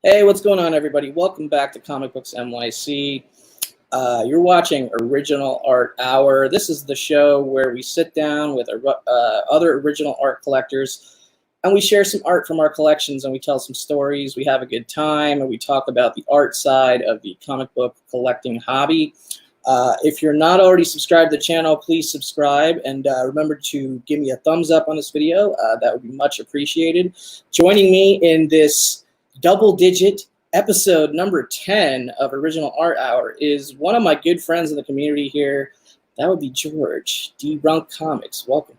Hey, what's going on, everybody? Welcome back to Comic Books NYC. You're watching Original Art Hour. This is the show where we sit down with other original art collectors and we share some art from our collections and we tell some stories. We have a good time and we talk about the art side of the comic book collecting hobby. If you're not already subscribed to the channel, please subscribe and remember to give me a thumbs up on this video. That would be much appreciated. Joining me in this double-digit episode number 10 of Original Art Hour is one of my good friends in the community here. That would be George, Dee Runk Comics. Welcome.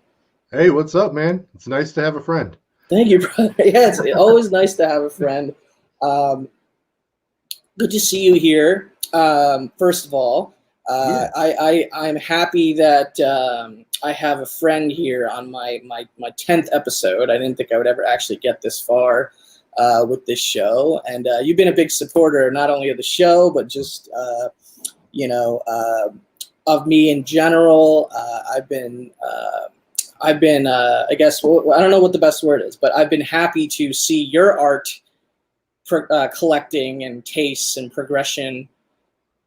Hey, what's up, man? It's nice to have a friend. Thank you, brother. Yeah, it's always nice to have a friend. Good to see you here. First of all, I'm happy that I have a friend here on my 10th episode. I didn't think I would ever actually get this far with this show, and you've been a big supporter not only of the show but just of me in general. I've been I guess, I don't know what the best word is, but I've been happy to see your art collecting and tastes and progression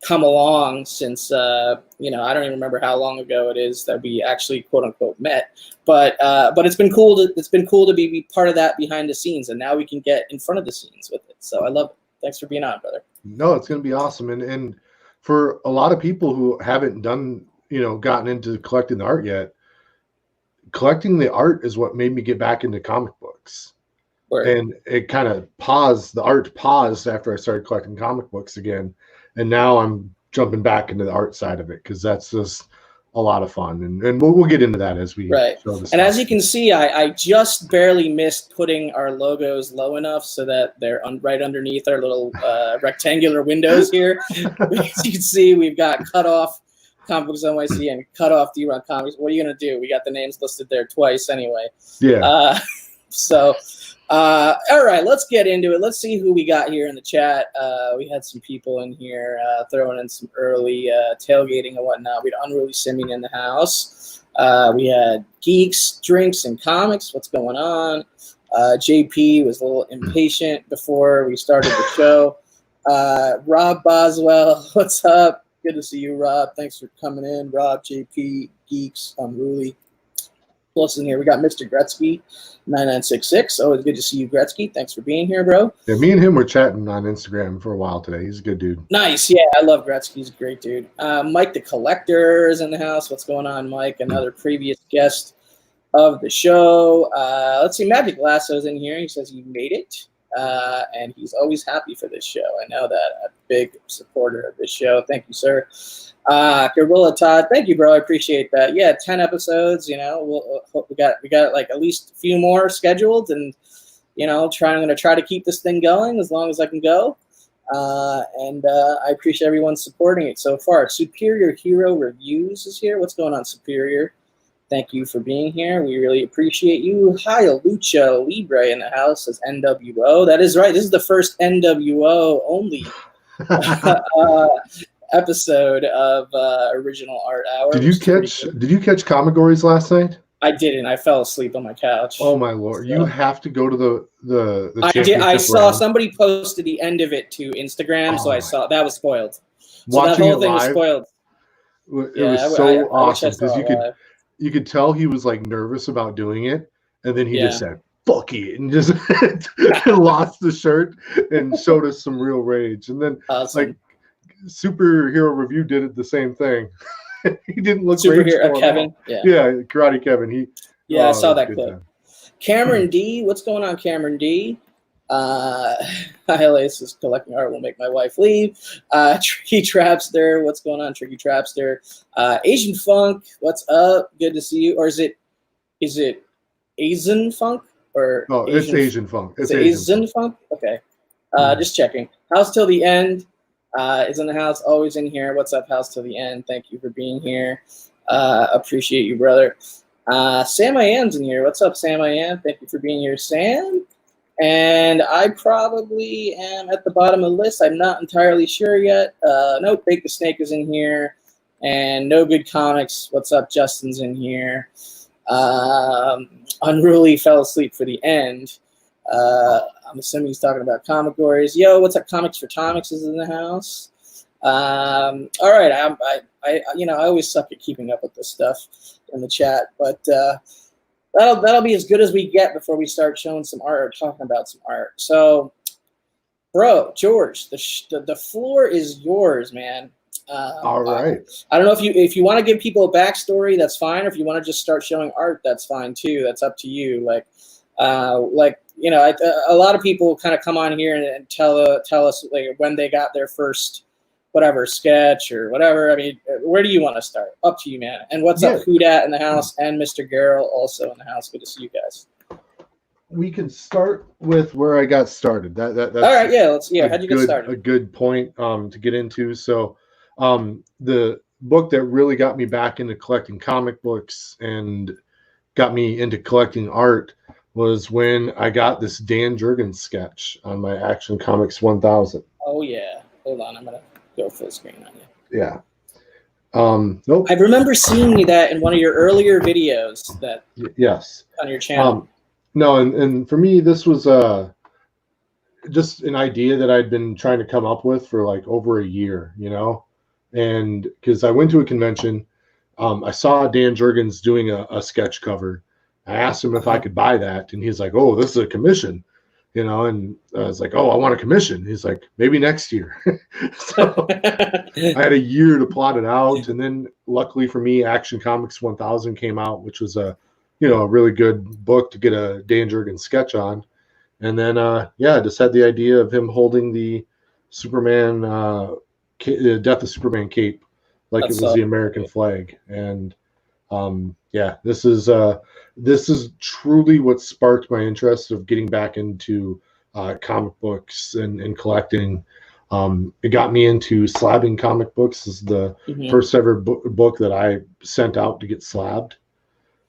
come along since I don't even remember how long ago it is that we actually quote unquote met, but it's been cool to be part of that behind the scenes, and now we can get in front of the scenes with it. So I love it. Thanks for being on, brother. No, it's going to be awesome. And for a lot of people who haven't gotten into collecting the art yet, collecting the art is what made me get back into comic books. Word. And it kind of the art paused after I started collecting comic books again. And now I'm jumping back into the art side of it because that's just a lot of fun. And we'll get into that as we show this. And as you can see, I just barely missed putting our logos low enough so that they're right underneath our little rectangular windows here. As you can see, we've got cut off Comic Books NYC and cut off Dee Runk Comics. What are you going to do? We got the names listed there twice anyway. Yeah. All right, let's get into it. Let's see who we got here in the chat. We had some people in here throwing in some early tailgating and whatnot. We had Unruly Simeon in the house. We had Geeks, Drinks, and Comics. What's going on? JP was a little impatient before we started the show. Rob Boswell, what's up? Good to see you, Rob. Thanks for coming in. Rob, JP, Geeks, Unruly. Plus in here, we got Mr. Gretzky, 9966. Always good to see you, Gretzky. Thanks for being here, bro. Yeah, me and him were chatting on Instagram for a while today. He's a good dude. Nice. Yeah, I love Gretzky. He's a great dude. Mike the Collector is in the house. What's going on, Mike? Another previous guest of the show. Let's see. Magic Lasso's in here. He says he made it, and he's always happy for this show. I know that. A big supporter of this show. Thank you, sir. Gorilla Todd, thank you, bro. I appreciate that. Yeah, 10 episodes. We got like at least a few more scheduled, and I'm going to try to keep this thing going as long as I can go. And I appreciate everyone supporting it so far. Superior Hero Reviews is here. What's going on, Superior? Thank you for being here. We really appreciate you. Hi, Lucho Libre in the house as NWO. That is right. This is the first NWO only episode of Original Art Hour. Did you catch Comigories last night? I didn't. I fell asleep on my couch. Oh my lord! So, you have to go to the I did. I saw somebody posted the end of it to Instagram, so I saw that was spoiled. So that whole thing was spoiled. It was so awesome because you could tell he was like nervous about doing it, and then he just said "fuck it" and just lost the shirt and showed us some real rage. And then like Superhero Review did it the same thing. He didn't look Superhero Kevin. Yeah, Karate Kevin. I saw that clip. Time. Cameron D, what's going on, Cameron D? Hilace is collecting art will make my wife leave. Tricky Trapster, what's going on, Tricky Trapster? Asian Funk, what's up? Good to see you. Or is it Asian Funk or? No, it's Asian Funk. It's Asian Funk. Okay, just checking. House Till the End is in the house, always in here. What's up, House Till the End? Thank you for being here. Appreciate you, brother. Sam I Am's in here. What's up, Sam I Am? Thank you for being here, Sam. And I probably am at the bottom of the list. I'm not entirely sure yet. Nope, Bake the Snake is in here. And No Good Comics. What's up? Justin's in here. Unruly fell asleep for the end. I'm assuming he's talking about comic boys. Yo, what's up? Comics for Tomics is in the house. All right, I always suck at keeping up with this stuff in the chat, but that'll be as good as we get before we start showing some art or talking about some art. So, bro, George, the floor is yours, man. All right. I don't know if you want to give people a backstory, that's fine. Or if you want to just start showing art, that's fine too. That's up to you. Like a lot of people kind of come on here and tell us like when they got their first whatever sketch or whatever. I mean, where do you want to start? Up to you, man. And what's up, Hudat in the house and Mr. Garrell also in the house. Good to see you guys. We can start with where I got started. That's all right. Yeah, how'd you get started? A good point to get into. So, the book that really got me back into collecting comic books and got me into collecting art was when I got this Dan Jurgens sketch on my Action Comics 1000. Oh yeah. Hold on, I'm gonna go full screen on you. Yeah. Nope. I remember seeing that in one of your earlier videos. Yes. On your channel. No, and for me, this was just an idea that I'd been trying to come up with for like over a year, and because I went to a convention, I saw Dan Jurgens doing a sketch cover. I asked him if I could buy that, and he's like, "Oh, this is a commission," and I was like, "Oh, I want a commission." He's like, "Maybe next year." So I had a year to plot it out, and then luckily for me, Action Comics 1000 came out, which was a really good book to get a Dan Jurgens sketch on. And then, I just had the idea of him holding the Superman, Death of Superman cape, like it was the American flag. And this is truly what sparked my interest of getting back into comic books and collecting. It got me into slabbing comic books. This is the first ever book that I sent out to get slabbed.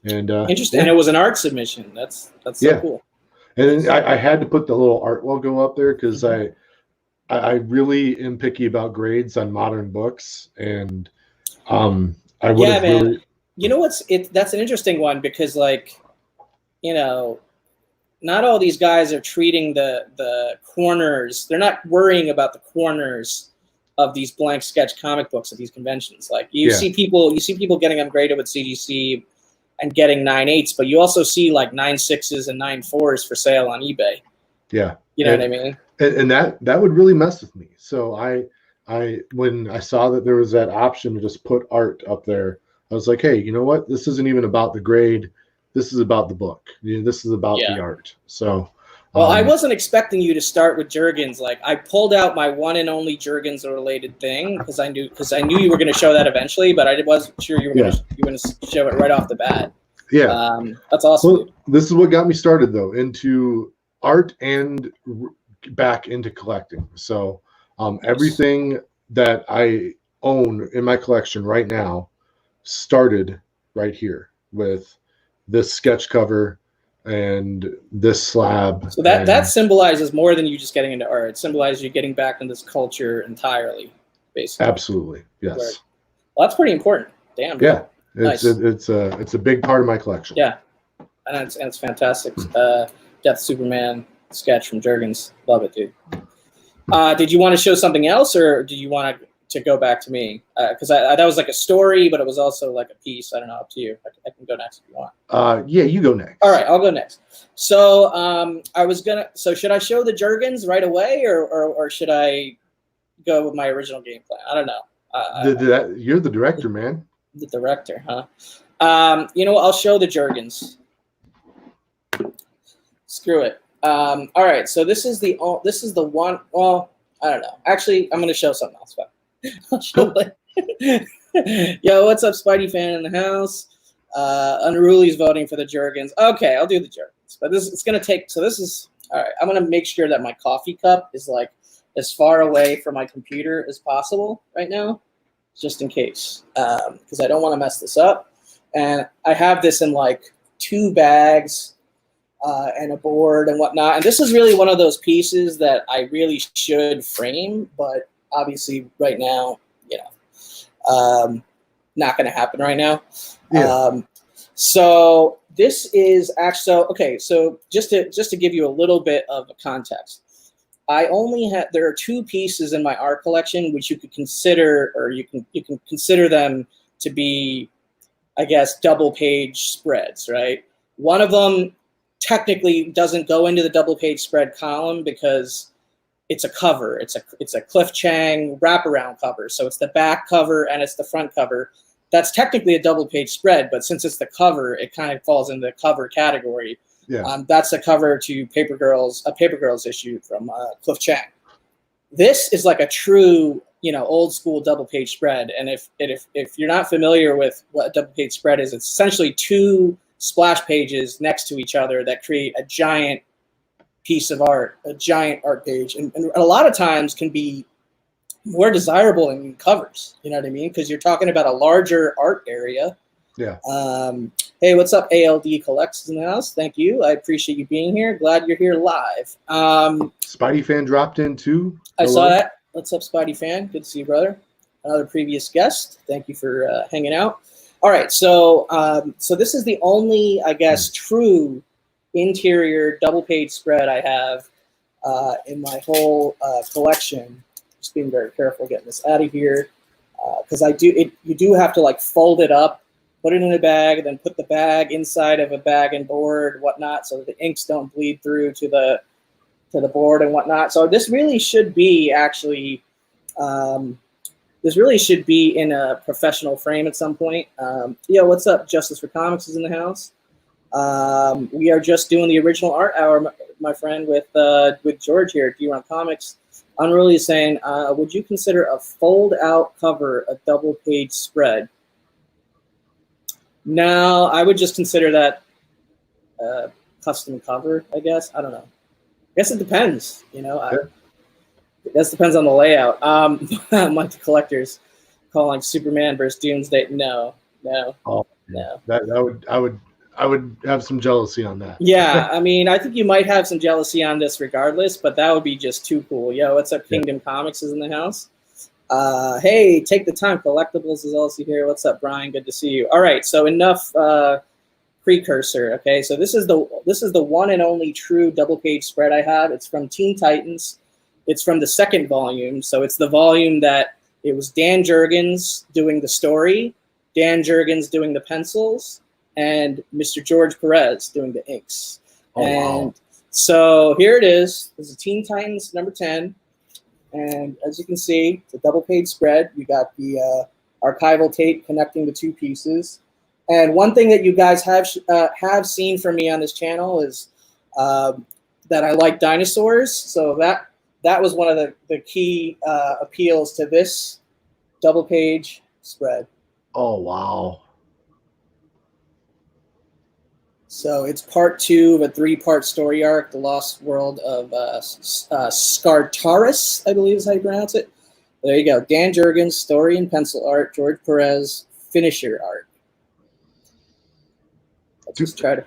And interesting. And it was an art submission. That's so cool. And I had to put the little art logo up there because I really am picky about grades on modern books, and I would have really. That's an interesting one because not all these guys are treating the corners. They're not worrying about the corners of these blank sketch comic books at these conventions. Like you see people getting them graded with CGC and getting 9.8s, but you also see like 9.6s and 9.4s for sale on eBay. Yeah. You know what I mean? And that would really mess with me. So I when I saw that there was that option to just put art up there, I was like, hey, you know what? This isn't even about the grade. This is about the book. This is about the art. So well, I wasn't expecting you to start with Jurgens. Like I pulled out my one and only Jurgens related thing because I knew you were going to show that eventually, but I wasn't sure you were going to show it right off the bat. Yeah, that's awesome. Well, this is what got me started though into art and back into collecting. So everything that I own in my collection right now started right here with this sketch cover and this slab. So that symbolizes more than you just getting into art. It symbolizes you getting back into this culture entirely, basically. Absolutely, yes. Well, that's pretty important. Damn. Yeah, nice. It's a big part of my collection. Yeah, and it's fantastic. Death Superman sketch from Jurgens. Love it, dude. Did you want to show something else, or do you want to go back to me? Because that was like a story, but it was also like a piece. I don't know, up to you. I can go next if you want. Yeah, you go next. All right, I'll go next. So So should I show the Jurgens right away, or should I go with my original game plan? I don't know. You're the director, man. The director, huh? I'll show the Jurgens. Screw it. All right, so this is the one. Well, I don't know. Actually, I'm going to show something else. I'll show it. Yo, what's up, Spidey fan in the house? Unruly's voting for the Jurgens. Okay, I'll do the Jurgens. But it's going to take. So this is all right. I'm going to make sure that my coffee cup is like as far away from my computer as possible right now, just in case, because I don't want to mess this up. And I have this in like 2 bags. And a board and whatnot. And this is really one of those pieces that I really should frame, but obviously right now, not going to happen right now. Yeah. So This is actually okay. So just to give you a little bit of a context, there are two pieces in my art collection which you could consider, or you can consider them to be, I guess, double page spreads, right? One of them technically doesn't go into the double page spread column because it's a cover. It's a Cliff Chang wraparound cover. So it's the back cover and it's the front cover. That's technically a double page spread, but since it's the cover, it kind of falls in the cover category. Yeah. That's a cover to a Paper Girls issue from Cliff Chang. This is like a true, old school double page spread. And if you're not familiar with what a double page spread is, it's essentially two splash pages next to each other that create a giant piece of art, a giant art page, and a lot of times can be more desirable in covers. You know what I mean? Because you're talking about a larger art area. Yeah. Hey, what's up? ALD Collects in the house. Thank you. I appreciate you being here. Glad you're here live. Spidey fan dropped in too. I saw that. What's up, Spidey fan? Good to see you, brother. Another previous guest. Thank you for hanging out. All right, so this is the only, I guess, true interior double page spread I have in my whole collection. Just being very careful getting this out of here because you do have to like fold it up, put it in a bag, and then put the bag inside of a bag and board, whatnot, so that the inks don't bleed through to the board and whatnot. So this really should be actually, this really should be in a professional frame at some point. Yo, what's up? Justice for Comics is in the house. We are just doing the original art hour, my friend, with George here at Dee Runk Comics. Unruly is saying, would you consider a fold-out cover a double-page spread? No, I would just consider that custom cover, I guess. I don't know. I guess it depends, Sure. It just depends on the layout. Mike the Collector's calling Superman versus Doomsday. No. Oh, no. I would have some jealousy on that. Yeah, I mean, I think you might have some jealousy on this regardless, but that would be just too cool. Yo, what's up? Kingdom Comics is in the house. Hey, take the time. Collectibles is also here. What's up, Brian? Good to see you. All right, so enough precursor. Okay, so this is the one and only true double page spread I have. It's from Teen Titans. It's from the second volume, so it's the volume that it was Dan Jurgens doing the story, Dan Jurgens doing the pencils, and Mr. George Perez doing the inks. Oh, and wow. So here it is. This is Teen Titans number 10. And as you can see, it's a double page spread. You got the archival tape connecting the two pieces. And one thing that you guys have seen from me on this channel is that I like dinosaurs. So that was one of the key appeals to this double page spread. Oh, wow. So it's part 2 of a 3-part story arc, The Lost World of Scartaris, I believe is how you pronounce it. There you go. Dan Jurgens, story and pencil art. George Perez, finisher art. I'll just try to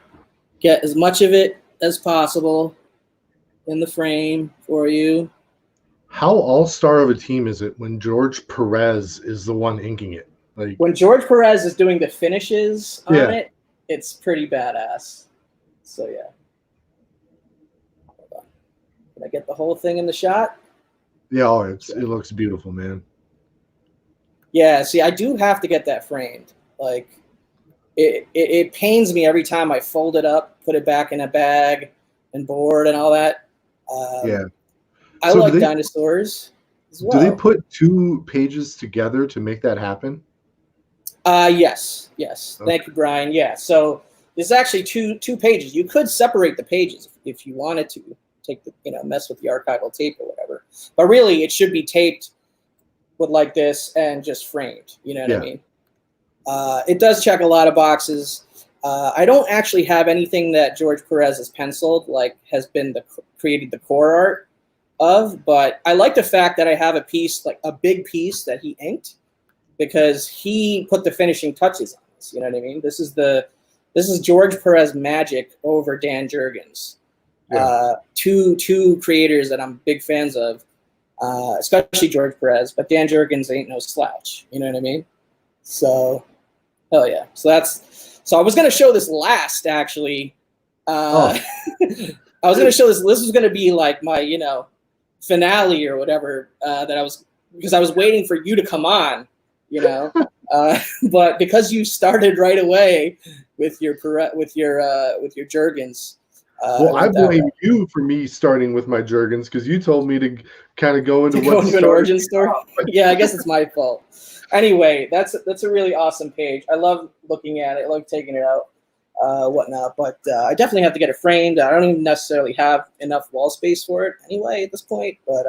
get as much of it as possible in the frame for you. How all-star of a team is it when George Perez is the one inking it? Like, when George Perez is doing the finishes on it, it's pretty badass. So yeah. Hold on. Can I get the whole thing in the shot? Yeah, it looks beautiful, man. Yeah, see, I do have to get that framed. Like, it pains me every time I fold it up, put it back in a bag and board and all that. Yeah. I like dinosaurs as well. Do they put 2 pages together to make that happen? Yes. Okay. Thank you, Brian. Yeah, so there's actually two pages. You could separate the pages if you wanted to take the, mess with the archival tape or whatever. But really, it should be taped with like this and just framed. You know what I mean? It does check a lot of boxes. I don't actually have anything that George Perez has penciled, like has been created the core art of, but I like the fact that I have a piece, like a big piece that he inked, because he put the finishing touches on this. You know what I mean? This is George Perez magic over Dan Jurgens. Yeah. Two creators that I'm big fans of, especially George Perez, but Dan Jurgens ain't no slouch. You know what I mean? So, hell yeah. So So I was going to show this last, actually. Oh. I was going to show this. This was going to be like my, finale or whatever. Because I was waiting for you to come on, but because you started right away with your Jurgens. Well, I blame you for me starting with my Jurgens because you told me to kind of go into an origin story. Yeah, I guess it's my fault. Anyway, that's a really awesome page. I love looking at it. I love taking it out, whatnot. But I definitely have to get it framed. I don't even necessarily have enough wall space for it anyway at this point. But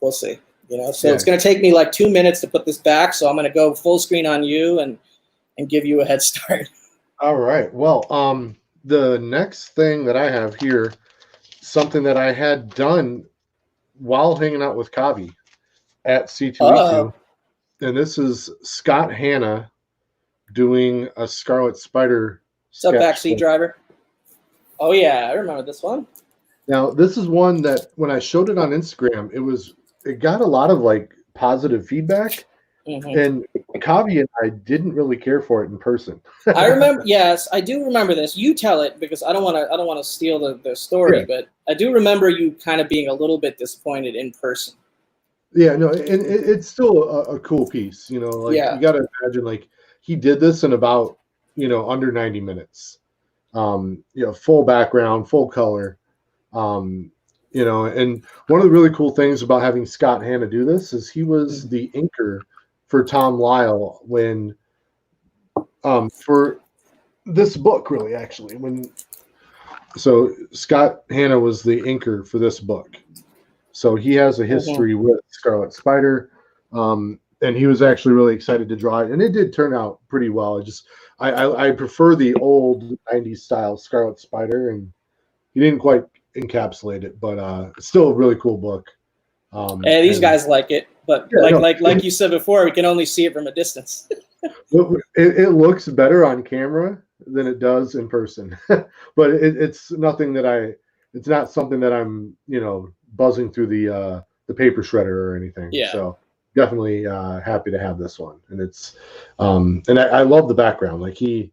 we'll see. So it's going to take me like 2 minutes to put this back. So I'm going to go full screen on you and give you a head start. All right. Well, the next thing that I have here, something that I had done while hanging out with Kavi at C2E2, and this is Scott Hanna doing a Scarlet Spider. What's up, backseat driver? Oh yeah, I remember this one. Now this is one that when I showed it on Instagram, it got a lot of like positive feedback. Mm-hmm. And Kavi and I didn't really care for it in person. I remember, yes, I do remember this. You tell it because I don't want to steal the story, yeah. But I do remember you kind of being a little bit disappointed in person. Yeah, no, and it's still a cool piece, You got to imagine like he did this in about under 90 minutes. Full background, full color. And one of the really cool things about having Scott Hanna do this is he was the inker for Tom Lyle when for this book, really, actually. So Scott Hanna was the inker for this book. So he has a history with Scarlet Spider. And he was actually really excited to draw it. And it did turn out pretty well. I prefer the old 90s style Scarlet Spider, and he didn't quite encapsulate it, but it's still a really cool book. These guys like it, but yeah, like you said before, we can only see it from a distance. It looks better on camera than it does in person, but it's nothing that it's not something that I'm buzzing through the paper shredder or anything. Yeah. So definitely happy to have this one, and it's and I love the background. Like the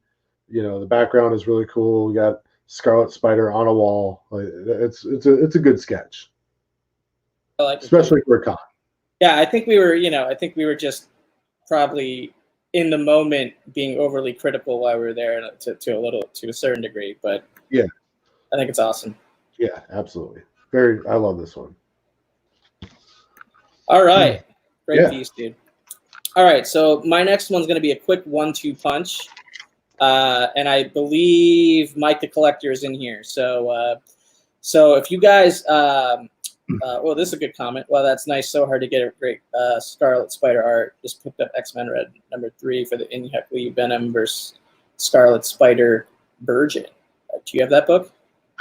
background is really cool. We got Scarlet Spider on a wall. It's a good sketch. I like it. Especially for a con. Yeah, I think we were just probably in the moment being overly critical while we were there to a certain degree, but yeah, I think it's awesome. Yeah, absolutely. I love this one. All right. Great piece, dude. All right, so my next one's going to be a quick 1-2 punch. And I believe Mike the Collector is in here. So if you guys, well, this is a good comment. Well, that's nice. So hard to get a great Scarlet Spider art. Just picked up X-Men Red #3 for the Inhuck Venom versus Scarlet Spider Virgin. Do you have that book?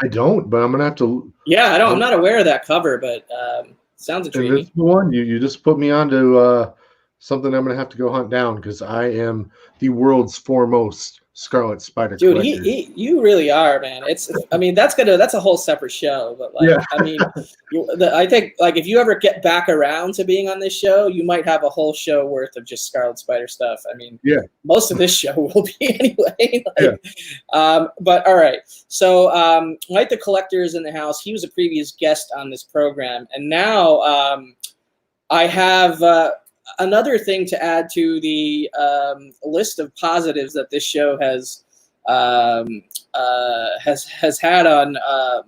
I don't, but I'm gonna have to. Yeah, I don't. I'm not aware of that cover, but sounds intriguing. And this one you just put me onto something I'm gonna have to go hunt down because I am the world's foremost Scarlet Spider dude. collector. You really are, man. That's a whole separate show. But I think like if you ever get back around to being on this show, you might have a whole show worth of just Scarlet Spider stuff. I mean, most of this show will be anyway. But all right. So Mike the Collector is in the house. He was a previous guest on this program, and now I have. Another thing to add to the list of positives that this show has had on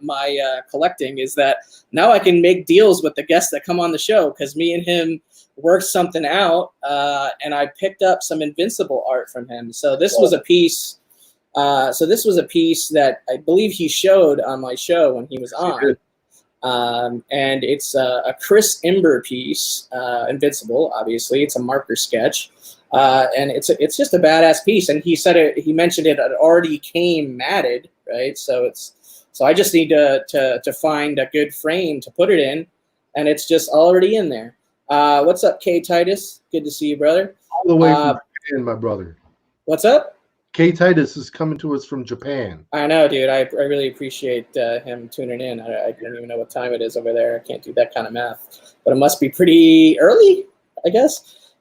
my collecting is that now I can make deals with the guests that come on the show because me and him worked something out, and I picked up some Invincible art from him. So this was a piece. That I believe he showed on my show when he was on. And it's a Chris Imber piece, Invincible, obviously. It's a marker sketch. And it's just a badass piece. And he mentioned it already came matted, right? So I just need to find a good frame to put it in, and it's just already in there. What's up, K Titus? Good to see you, brother. All the way from Japan, my brother. What's up? K Titus is coming to us from Japan. I know, dude. I really appreciate him tuning in. I don't even know what time it is over there. I can't do that kind of math, but it must be pretty early, I guess.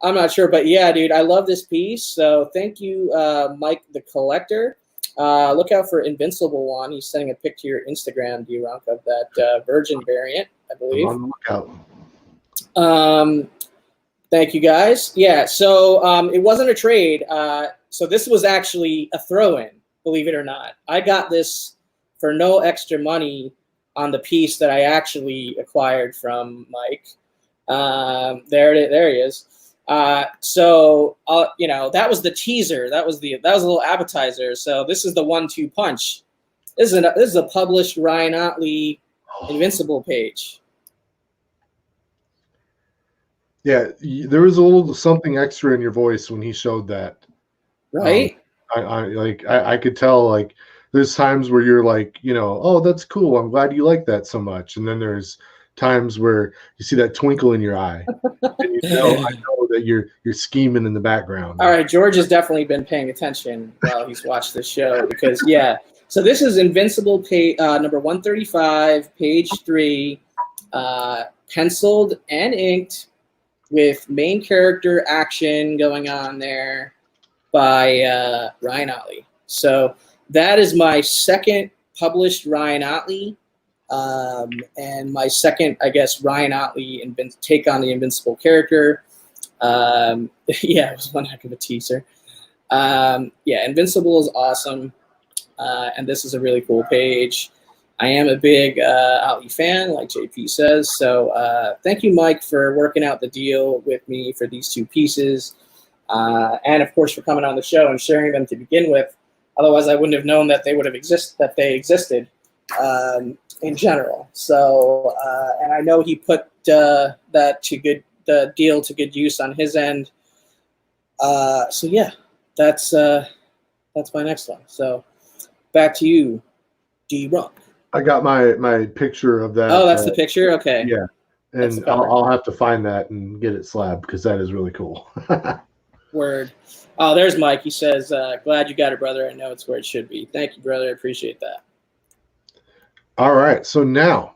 I'm not sure, but yeah, dude, I love this piece. So thank you, Mike the Collector. Look out for Invincible one. He's sending a pic to your Instagram, Dee Runk, of that Virgin variant, I believe. I'm on the lookout. Thank you, guys. Yeah, so it wasn't a trade. So this was actually a throw-in, believe it or not. I got this for no extra money on the piece that I actually acquired from Mike. There he is. So that was the teaser. That was a little appetizer. So this is the 1-2 punch. This is a published Ryan Otley Invincible page. Yeah, there was a little something extra in your voice when he showed that. Right? I could tell, like, there's times where you're like, oh, that's cool. I'm glad you like that so much. And then there's times where you see that twinkle in your eye. And I know that you're scheming in the background. All right, George has definitely been paying attention while he's watched this show because, yeah. So this is Invincible Kate, number 135, page 3, penciled and inked, with main character action going on there by Ryan Otley. So that is my second published Ryan Otley, and my second, I guess, Ryan Otley take on the Invincible character. Yeah, it was one heck of a teaser. Yeah, Invincible is awesome, and this is a really cool page. I am a big Otley fan, like JP says. So thank you, Mike, for working out the deal with me for these two pieces. And, of course, for coming on the show and sharing them to begin with. Otherwise, I wouldn't have known that they existed in general. So, and I know he put the deal to good use on his end. So, yeah, that's my next one. So back to you, Dee Runk. I got my picture of that. Oh, that's the picture? Okay. Yeah. And I'll have to find that and get it slabbed because that is really cool. Word. Oh, there's Mike. He says, glad you got it, brother. I know it's where it should be. Thank you, brother. I appreciate that. All right. So now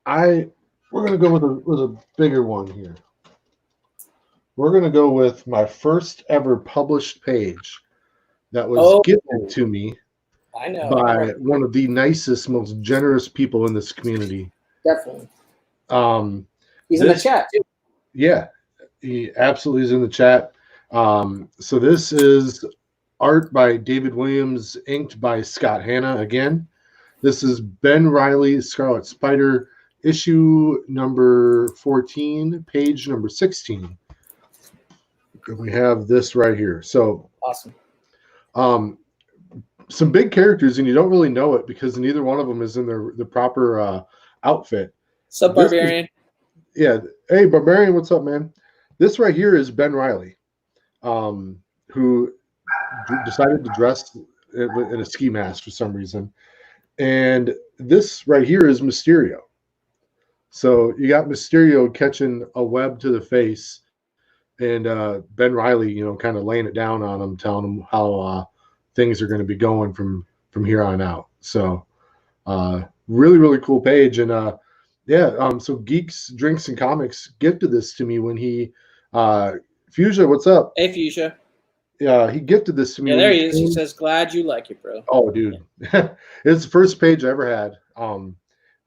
we're going to go with a bigger one here. We're going to go with my first ever published page that was given to me. I know. By one of the nicest, most generous people in this community. Definitely. He's in the chat, too. Yeah, he absolutely is in the chat. So this is art by David Williams, inked by Scott Hanna again. This is Ben Reilly, Scarlet Spider, issue number 14, page number 16. And we have this right here. So awesome. Some big characters, and you don't really know it because neither one of them is in the proper outfit. What's up, Barbarian? Yeah. Hey, Barbarian, what's up, man? This right here is Ben Reilly, who decided to dress in a ski mask for some reason. And this right here is Mysterio. So you got Mysterio catching a web to the face, and Ben Reilly, kind of laying it down on him, telling him how things are going to be going from here on out. So really, really cool page. And so Geeks, Drinks, and Comics gifted this to me when he Fuchsia, what's up? Hey, Fuchsia. Yeah, he gifted this to me. Yeah, there he is. He says, glad you like it, bro. Oh, dude. Yeah. It's the first page I ever had.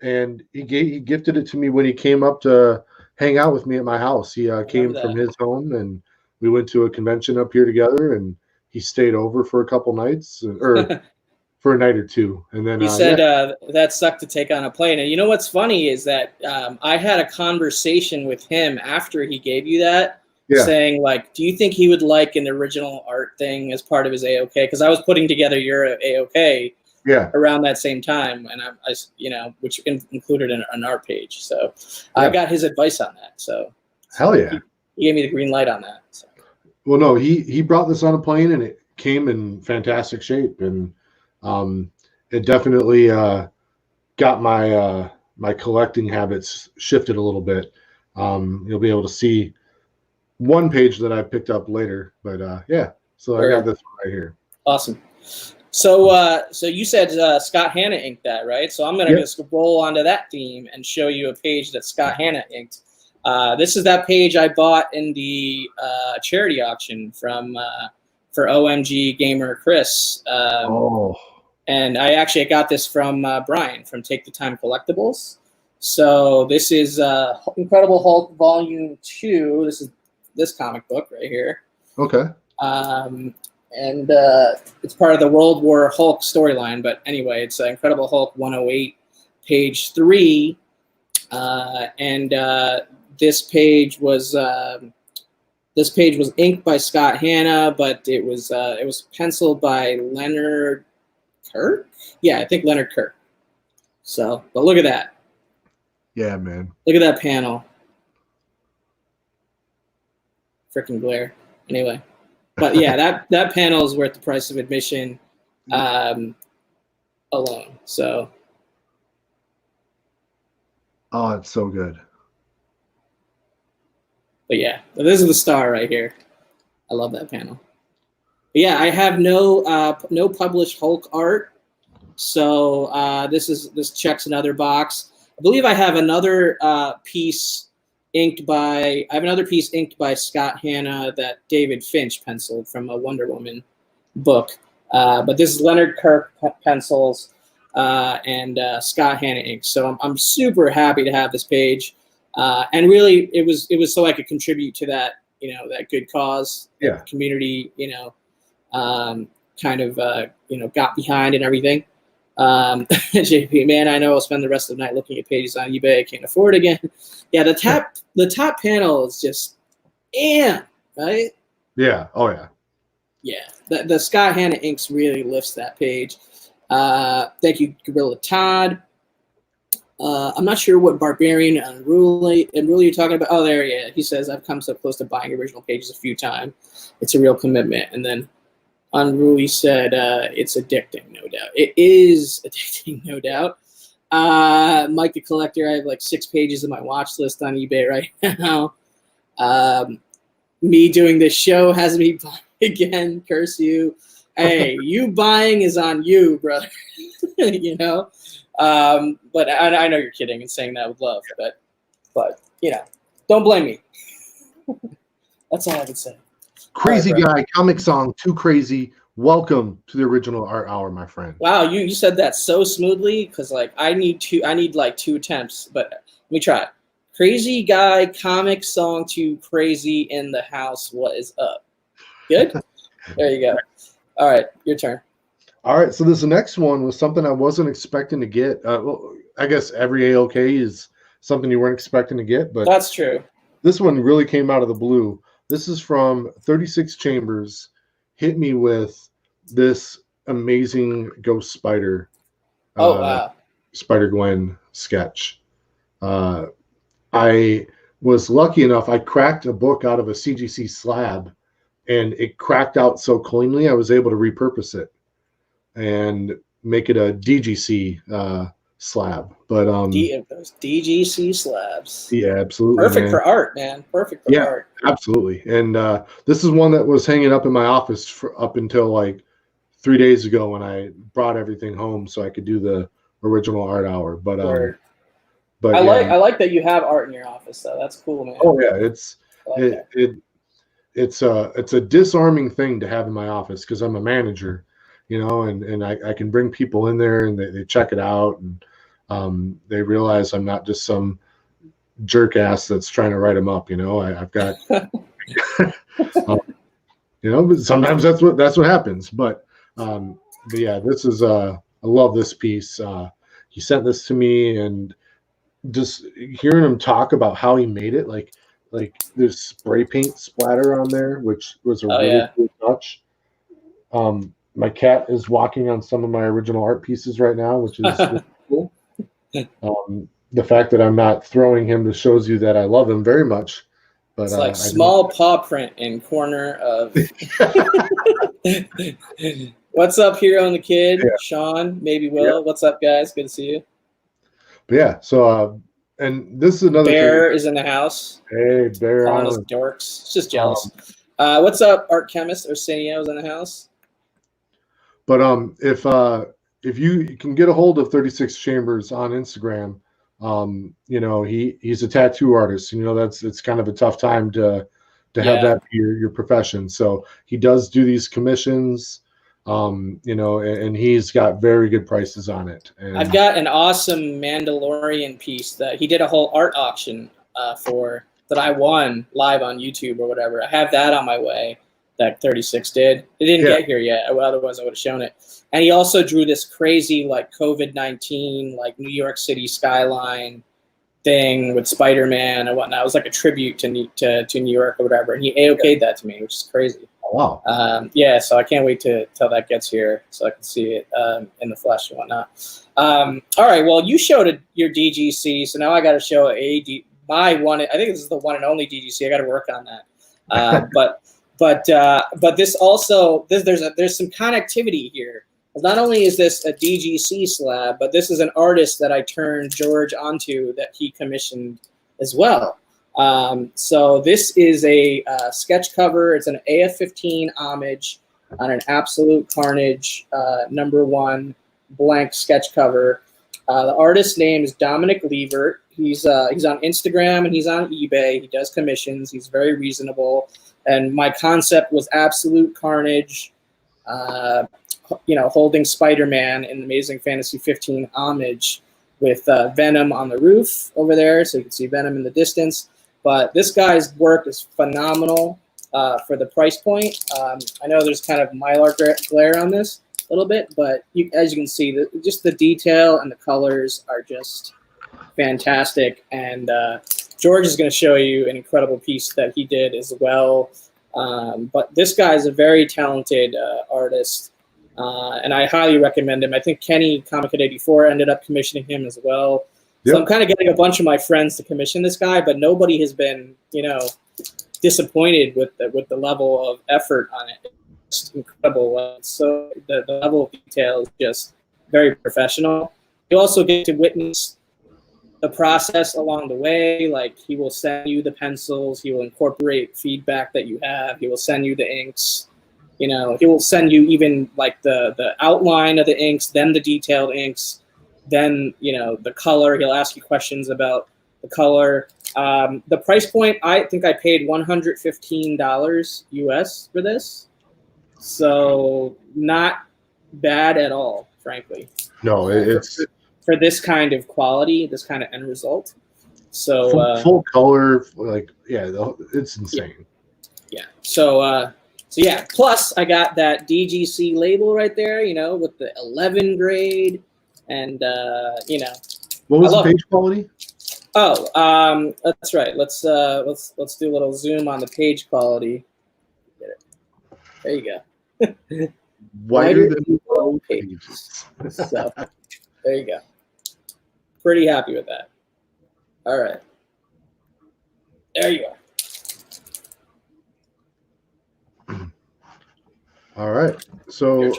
And he gifted it to me when he came up to hang out with me at my house. He came from his home, and we went to a convention up here together, and he stayed over for a couple nights, or for a night or two. And then he said that sucked to take on a plane. And you know what's funny is that I had a conversation with him after he gave you that, saying, like, do you think he would like an original art thing as part of his AOK? Because I was putting together your AOK around that same time, and I which included an art page. So I got his advice on that. So hell yeah, he gave me the green light on that. So. Well, no, he brought this on a plane, and it came in fantastic shape, and it definitely got my my collecting habits shifted a little bit. You'll be able to see one page that I picked up later, but so I got this one right here. Awesome. So so you said Scott Hanna inked that, right? So I'm gonna just roll onto that theme and show you a page that Scott Hanna inked. This is that page I bought in the charity auction from for OMG Gamer Chris. And I got this from Brian from Take the Time Collectibles. So this is Incredible Hulk Volume 2. This is this comic book right here. Okay. And it's part of the World War Hulk storyline. But anyway, it's Incredible Hulk 108, page 3. This page was inked by Scott Hanna, but it was penciled by Leonard Kirk. Yeah, I think Leonard Kirk. So, but look at that. Yeah, man. Look at that panel. Freaking glare. Anyway, but yeah, that panel is worth the price of admission alone. So. Oh, it's so good. But yeah, this is the star right here. I love that panel. But yeah, I have no published Hulk art, so this checks another box. I believe I have another piece inked by Scott Hanna that David Finch penciled from a Wonder Woman book. But this is Leonard Kirk pencils and Scott Hanna ink. So I'm super happy to have this page. And really, it was so I could contribute to that, that good cause, community, kind of, got behind and everything. JP, man, I know I'll spend the rest of the night looking at pages on eBay. I can't afford it again. Yeah, the top panel is just, right? Yeah. Oh yeah. Yeah. The Scott Hanna inks really lifts that page. Thank you, Gorilla Todd. I'm not sure what Barbarian and Unruly you're talking about. Oh, there, yeah. He says, I've come so close to buying original pages a few times. It's a real commitment. And then Unruly said, it's addicting, no doubt. It is addicting, no doubt. Mike the Collector, I have like 6 pages of my watch list on eBay right now. Me doing this show has me buying again. Curse you. Hey, you buying is on you, brother. But I know you're kidding and saying that with love, but don't blame me. That's all I can say. Crazy guy, comic song, too crazy. Welcome to the original art hour, my friend. Wow, you said that so smoothly because I need like 2 attempts, but let me try. Crazy guy, comic song, too crazy in the house. What is up? Good. There you go. All right, your turn. All right, so this next one was something I wasn't expecting to get. Well, I guess every AOK is something you weren't expecting to get, but that's true. This one really came out of the blue. This is from 36 Chambers. Hit me with this amazing Ghost Spider. Wow. Spider-Gwen sketch. I was lucky enough, I cracked a book out of a CGC slab, and it cracked out so cleanly, I was able to repurpose it and make it a DGC slab. But those DGC slabs. Yeah, absolutely. Perfect for art, man. Perfect for art. Absolutely. And this is one that was hanging up in my office for up until like 3 days ago when I brought everything home so I could do the original art hour. But I like that you have art in your office though. That's cool, man. Oh yeah, it's a disarming thing to have in my office because I'm a manager, and I can bring people in there and they check it out and they realize I'm not just some jerk ass that's trying to write them up. I've got, but sometimes that's what happens. But yeah, this is I love this piece. He sent this to me, and just hearing him talk about how he made it, like there's spray paint splatter on there, which was a really cool touch. My cat is walking on some of my original art pieces right now, which is really cool. The fact that I'm not throwing him just shows you that I love him very much. But it's like small paw print in corner of. What's up, Hero and the Kid? Yeah. Sean, maybe Will. Yeah. What's up, guys? Good to see you. But yeah, so and this is another Bear thing. Is in the house. Hey, Bear. Calling us dorks. It's just jealous. What's up, Art Chemist? Arsenio's in the house. But if you can get a hold of 36 Chambers on Instagram, You know, he's a tattoo artist. You know, it's kind of a tough time to have that be your profession. So he does do these commissions, you know, and he's got very good prices on it. And I've got an awesome Mandalorian piece that he did a whole art auction for that I won live on YouTube or whatever. I have that on my way. That 36 did. It didn't get here yet. Otherwise, I would have shown it. And he also drew this crazy like COVID-19, like New York City skyline thing with Spider-Man and whatnot. It was like a tribute to New York or whatever. And he A-okayed that to me, which is crazy. Wow. Yeah, so I can't wait till that gets here so I can see it in the flesh and whatnot. All right, well, you showed your DGC, so now I got to show my one. I think this is the one and only DGC. I got to work on that. But this also there's some connectivity here. Not only is this a DGC slab, but this is an artist that I turned George onto that he commissioned as well. So this is a sketch cover. It's an AF-15 homage on an Absolute Carnage #1 blank sketch cover. The artist's name is Dominic Levert. He's on Instagram and he's on eBay. He does commissions. He's very reasonable. And my concept was Absolute Carnage, holding Spider-Man in Amazing Fantasy 15 homage with Venom on the roof over there, so you can see Venom in the distance. But this guy's work is phenomenal for the price point. I know there's kind of mylar glare on this a little bit, but as you can see, just the detail and the colors are just fantastic. And George is going to show you an incredible piece that he did as well. But this guy is a very talented artist, and I highly recommend him. I think Kenny Comic Kid 84 ended up commissioning him as well. Yep. So I'm kind of getting a bunch of my friends to commission this guy, but nobody has been, disappointed with the level of effort on it. It's incredible. So the level of detail is just very professional. You also get to witness the process along the way. Like, he will send you the pencils, he will incorporate feedback that you have, he will send you the inks, he will send you even like the outline of the inks, then the detailed inks, then the color. He'll ask you questions about the color. The price point, I think I paid $115 US for this, so not bad at all, frankly. No, it's for this kind of quality, this kind of end result. So full color, it's insane. Yeah. So yeah. Plus, I got that DGC label right there, with the 11 grade, and What was the page quality? Oh, that's right. Let's do a little zoom on the page quality. Get it. There you go. Wider than low pages. So there you go. Pretty happy with that. All right. There you are. All right. So,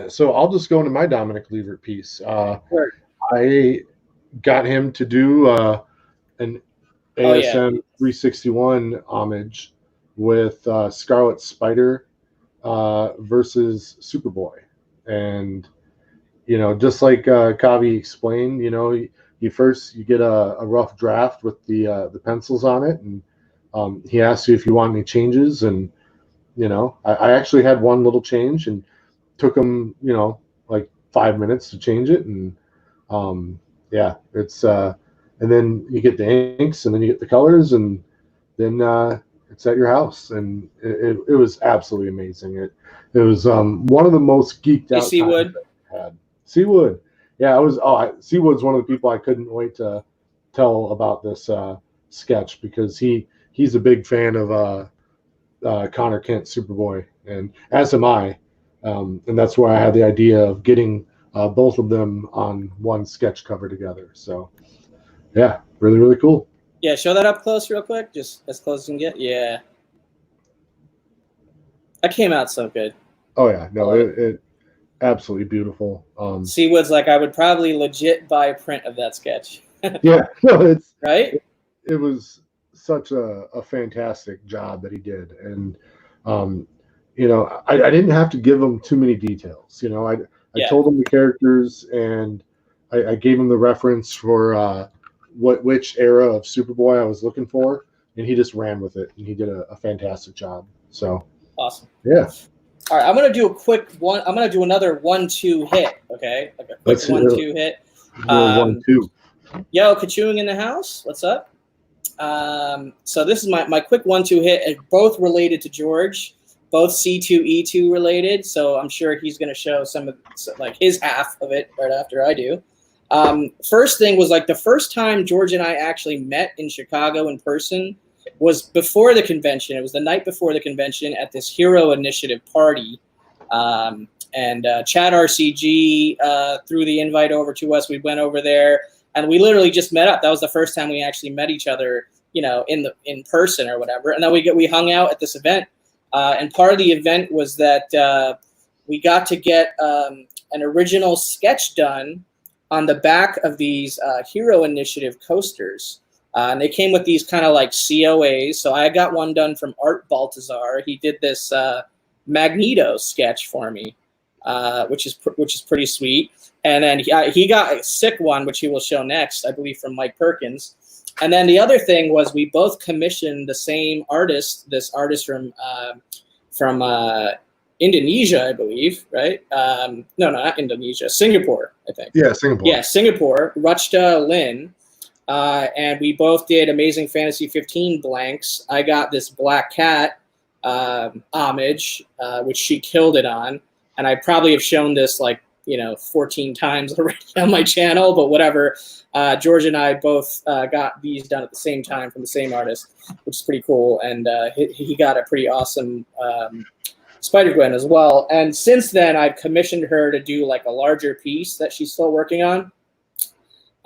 so I'll just go into my Dominic Levert piece. Sure. I got him to do an ASM 361 homage with Scarlet Spider versus Superboy. And just like Kavi explained, you get a rough draft with the pencils on it, and he asks you if you want any changes. And I actually had one little change, and took him like 5 minutes to change it. And it's and then you get the inks, and then you get the colors, and then it's at your house. And it was absolutely amazing. It was one of the most geeked out Seawood had. Seawood. Yeah, Seawood's one of the people I couldn't wait to tell about this sketch, because he's a big fan of Connor Kent Superboy, and as am I. And that's why I had the idea of getting both of them on one sketch cover together. So yeah, really, really cool. Yeah, show that up close real quick, just as close as you can get. Yeah. That came out so good. Oh yeah, no, it absolutely beautiful. Seawood's like, I would probably legit buy a print of that sketch. Yeah, no, it's right. It was such a fantastic job that he did, and I didn't have to give him too many details. I told him the characters, and I gave him the reference for which era of Superboy I was looking for, and he just ran with it, and he did a fantastic job. So awesome. yeah. All right, I'm gonna do a quick one. I'm gonna do another 1-2 hit. Okay, like a quick 1-2 hit. 1-2. Yo, Kachung in the house. What's up? So this is my quick 1-2 hit. Both related to George, both C2E2 related. So I'm sure he's gonna show some of like his half of it right after I do. First thing was like the first time George and I actually met in Chicago in person was before the convention. It was the night before the convention at this Hero Initiative party. And Chad RCG threw the invite over to us. We went over there and we literally just met up. That was the first time we actually met each other, you know, in person or whatever. And then we hung out at this event. And part of the event was that we got to get an original sketch done on the back of these Hero Initiative coasters. And they came with these kind of like COAs. So I got one done from Art Baltazar. He did this Magneto sketch for me, which is pretty sweet. And then he got a sick one, which he will show next, I believe, from Mike Perkins. And then the other thing was we both commissioned the same artist, this artist from Indonesia, I believe, right? No, not Indonesia, Singapore, I think. Yeah, Singapore. Yeah, Singapore, Ruchta Lin. And we both did Amazing Fantasy 15 blanks. I got this Black Cat homage, which she killed it on. And I probably have shown this 14 times already on my channel, but whatever. George and I both got these done at the same time from the same artist, which is pretty cool. And he got a pretty awesome Spider-Gwen as well. And since then, I've commissioned her to do like a larger piece that she's still working on.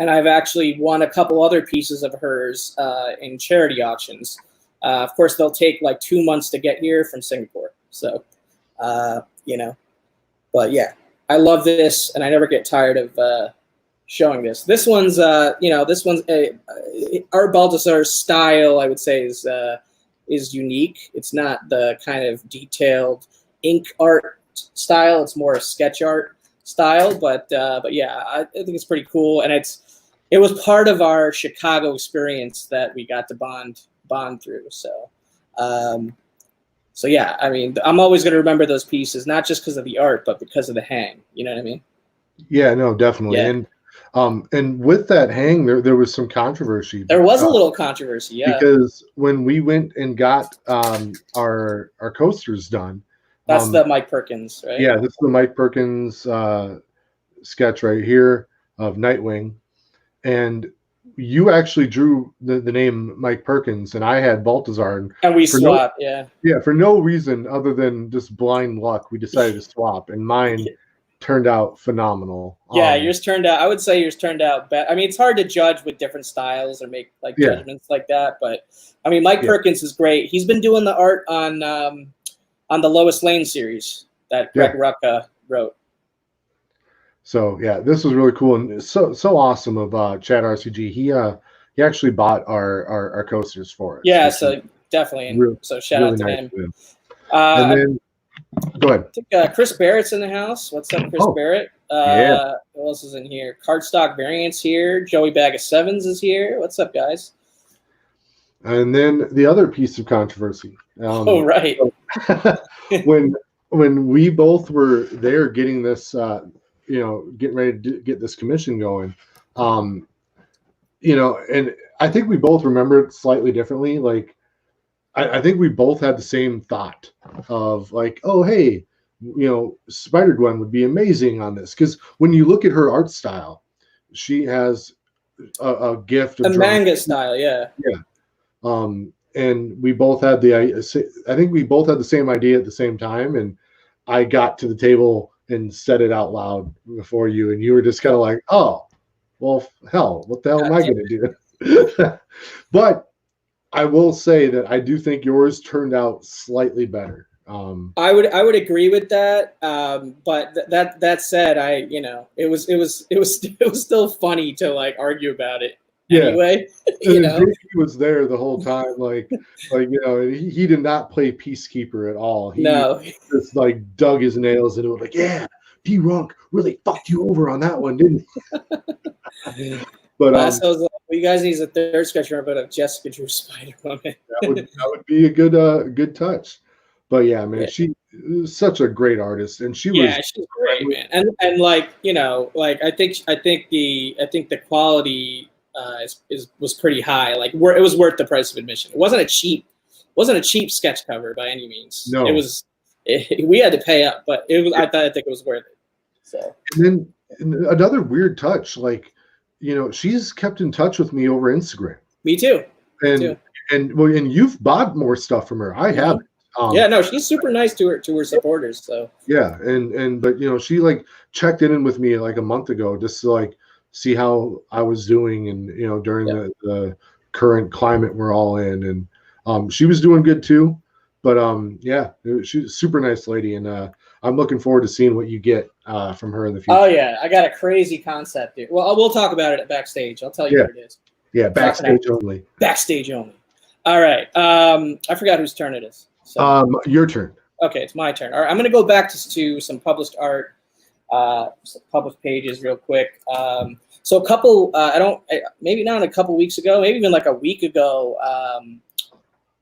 And I've actually won a couple other pieces of hers in charity auctions. Of course, they'll take like 2 months to get here from Singapore. So, but yeah, I love this, and I never get tired of showing this. This one's, Art Baltazar's style, I would say, is unique. It's not the kind of detailed ink art style. It's more a sketch art style, but yeah, I think it's pretty cool, and it was part of our Chicago experience that we got to bond through. So yeah, I mean, I'm always going to remember those pieces, not just because of the art, but because of the hang. You know what I mean? Yeah, no, definitely. Yeah. And with that hang, there was some controversy. There was a little controversy, yeah. Because when we went and got our coasters done. That's the Mike Perkins, right? Yeah, this is the Mike Perkins sketch right here of Nightwing. And you actually drew the name Mike Perkins, and I had Baltazar. And we swapped, yeah. Yeah, for no reason other than just blind luck, we decided to swap, and mine turned out phenomenal. Yeah, I would say yours turned out better. I mean, it's hard to judge with different styles or make judgments like that, but I mean, Mike Perkins is great. He's been doing the art on the Lois Lane series that Greg Rucka wrote. So yeah, this was really cool and so awesome of Chad RCG. He actually bought our coasters for us. Yeah, so definitely. So shout out to him. And then go ahead. I think Chris Barrett's in the house. What's up, Chris Barrett? Who else is in here? Cardstock Variants here. Joey Bag of Sevens is here. What's up, guys? And then the other piece of controversy. Right. when we both were there getting this. Getting ready to get this commission going, and I think we both remember it slightly differently. Like, I think we both had the same thought of like, oh, hey, Spider-Gwen would be amazing on this. Because when you look at her art style, she has a gift of manga style, yeah. Yeah. And we both had I think we both had the same idea at the same time. And I got to the table and said it out loud before you, and you were just kind of like, oh, well, hell, what the hell am I going to do? But I will say that I do think yours turned out slightly better. I would agree with that. But that said, it was still funny to like argue about it. Yeah. Anyway, he was there the whole time, he did not play peacekeeper at all. He just like dug his nails into it, like, yeah, Dee Runk really fucked you over on that one, didn't he? But so you guys need a third sketch about a Jessica Drew Spider-Woman. that would be a good touch. But yeah, man, she was such a great artist, and she's great, man. And like, you know, like I think the quality was pretty high. Like, it was worth the price of admission. It wasn't a cheap sketch cover by any means. No, we had to pay up, but I think it was worth it. So, and then another weird touch, like, you know, she's kept in touch with me over Instagram. Me too. And you've bought more stuff from her. I haven't. Yeah, no, she's super nice to her supporters. So yeah, but you know, she like checked in with me like a month ago just to like see how I was doing, and you know, during the current climate we're all in, and she was doing good too. But yeah, she's a super nice lady, and I'm looking forward to seeing what you get from her in the future. Oh yeah, I got a crazy concept, dude. Well, we'll talk about it at backstage. I'll tell you what it is. Yeah, backstage only. Backstage only. All right. I forgot whose turn it is. So. Your turn. Okay, it's my turn. All right, I'm going to go back to some published art, some published pages real quick. So a couple, maybe not a couple weeks ago, maybe even like a week ago,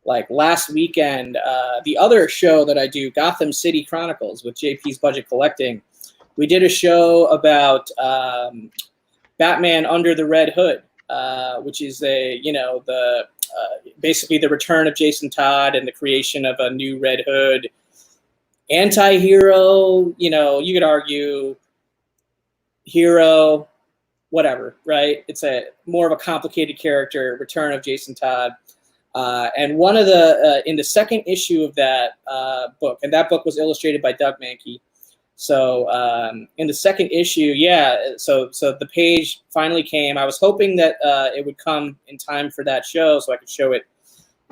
like last weekend, the other show that I do, Gotham City Chronicles with JP's Budget Collecting, we did a show about Batman Under the Red Hood, which is basically the return of Jason Todd and the creation of a new Red Hood anti-hero. You know, you could argue hero, whatever, right? It's a more of a complicated character, return of Jason Todd. And one of in the second issue of that book, and that book was illustrated by Doug Mankey. So in the second issue, so the page finally came. I was hoping that it would come in time for that show so I could show it,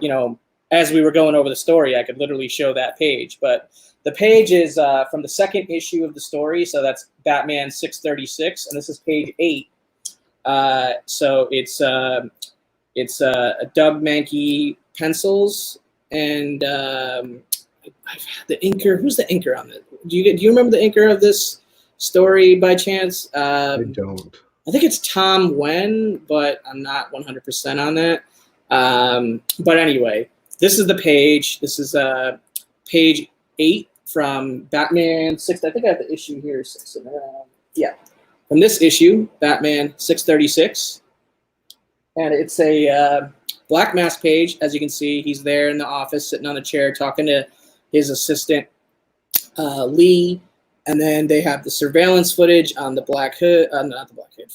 you know, as we were going over the story, I could literally show that page. But the page is from the second issue of the story, so that's Batman 636, and this is page 8. So it's Doug Mankey pencils, and the inker. Who's the inker on it? Do you remember the inker of this story by chance? I don't. I think it's Tom Wen, but I'm not 100% on that. But anyway, this is the page. This is page 8 from Batman 6. I think I have the issue here. 6. Yeah, from this issue, Batman 636, and it's a Black Mask page. As you can see, he's there in the office, sitting on a chair, talking to his assistant Lee, and then they have the surveillance footage on the Black Hood, not the Black Hood,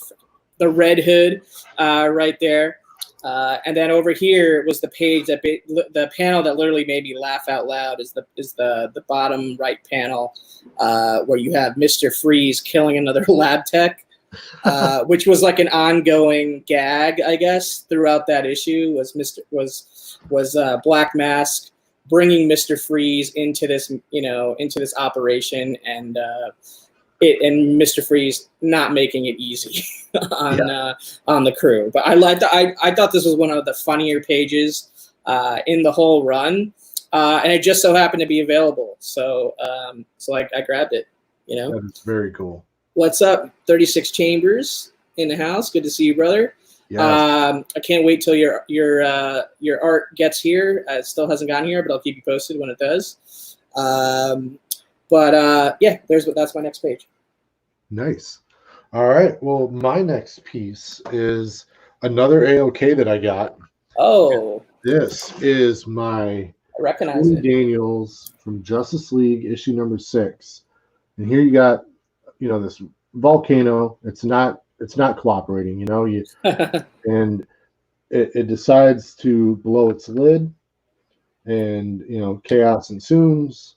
the Red Hood, right there. And then over here was the page the panel that literally made me laugh out loud is the bottom right panel where you have Mr. Freeze killing another lab tech, which was like an ongoing gag, I guess, throughout that issue. Was Black Mask bringing Mr. Freeze into this operation, and Mr. Freeze not making it easy on the crew. But I thought this was one of the funnier pages in the whole run, and it just so happened to be available. So I grabbed it. You know, that is very cool. What's up, 36 Chambers in the house? Good to see you, brother. Yes. I can't wait till your art gets here. It still hasn't gotten here, but I'll keep you posted when it does. That's my next page. Nice. All right. Well, my next piece is another AOK that I got. Oh. This is my I recognize it. Daniels from Justice League issue number 6. And here you got, you know, this volcano. It's not cooperating, you know, and it decides to blow its lid, and you know, chaos ensues,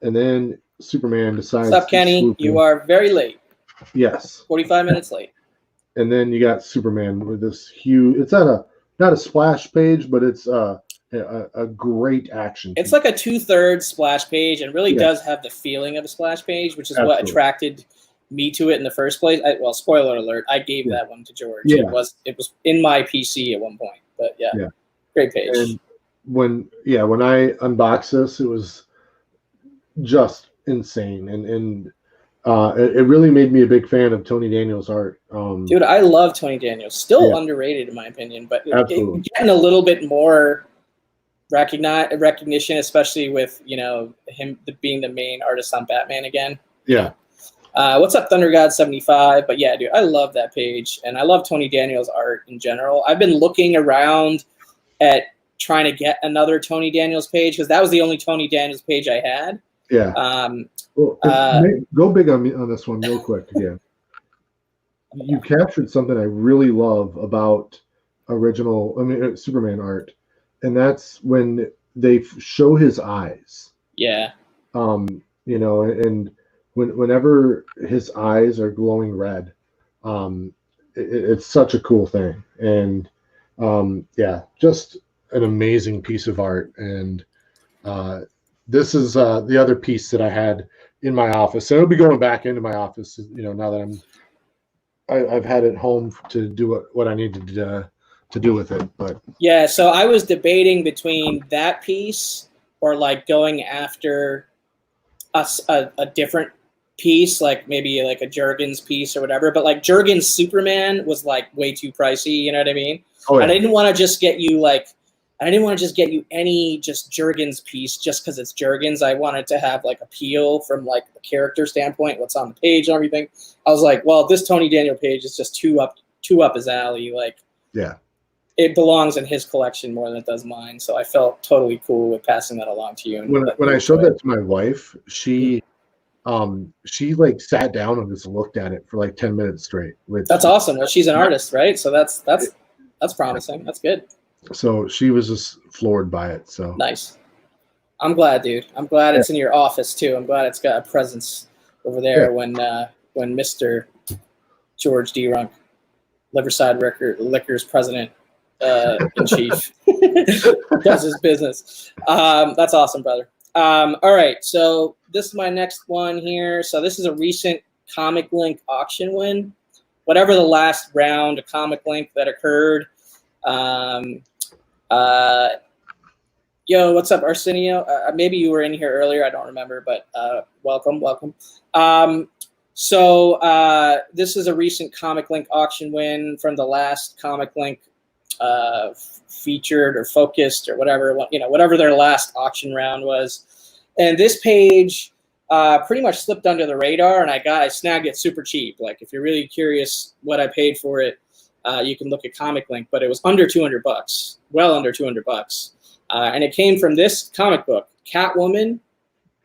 and then Superman decides. What's up, Kenny? You are very late. Yes. 45 minutes late. And then you got Superman with this huge. It's not a splash page, but it's a great action. It's like a 2/3 splash page, and really does have the feeling of a splash page, which is what attracted me to it in the first place. Well, spoiler alert, I gave that one to George. Yeah. It was in my PC at one point, but yeah. Great page. And when I unboxed this, it was just insane, and it really made me a big fan of Tony Daniels' art. Dude, I love Tony Daniels. Still Yeah. underrated in my opinion, but Absolutely. getting a little bit more recognition, especially with him being the main artist on Batman again. Yeah. What's up, Thunder God 75? But yeah, dude, I love that page, and I love Tony Daniels' art in general. I've been looking around at trying to get another Tony Daniels page because that was the only Tony Daniels page I had. Yeah. Well, go big on me on this one real quick again. You captured something I really love about Superman art, and that's when they show his eyes. Yeah. And whenever his eyes are glowing red, it's such a cool thing. And just an amazing piece of art. And this is the other piece that I had in my office. So it'll be going back into my office, now that I've had it home to do what I needed to do with it. But yeah, so I was debating between that piece or like going after a different piece, like maybe like a Jurgens piece or whatever. But like Jurgens Superman was like way too pricey. You know what I mean? Oh, yeah. And I didn't want to just get you any just Jurgens piece just because it's Jurgens. I wanted to have like appeal from like the character standpoint, what's on the page and everything. I was like, well, this Tony Daniel page is just too up his alley. Like, yeah, it belongs in his collection more than it does mine. So I felt totally cool with passing that along to you. When I showed that to my wife, she like sat down and just looked at it for like 10 minutes straight. That's awesome. Well, she's an artist, right? So that's promising. That's good. So she was just floored by it. So nice. I'm glad, dude. I'm glad it's in your office too. I'm glad it's got a presence over there when Mr. George Dee Runk, Riverside Liquors president in chief, does his business. That's awesome, brother. All right, so this is my next one here. So this is a recent Comic Link auction win. Whatever the last round of Comic Link that occurred. Yo, what's up, Arsenio? Maybe you were in here earlier. I don't remember, but welcome. So this is a recent Comic Link auction win from the last Comic Link featured or focused or whatever, whatever their last auction round was. And this page pretty much slipped under the radar, and I snagged it super cheap. Like, if you're really curious what I paid for it, you can look at Comic Link, but it was under $200, well under $200. And it came from this comic book, Catwoman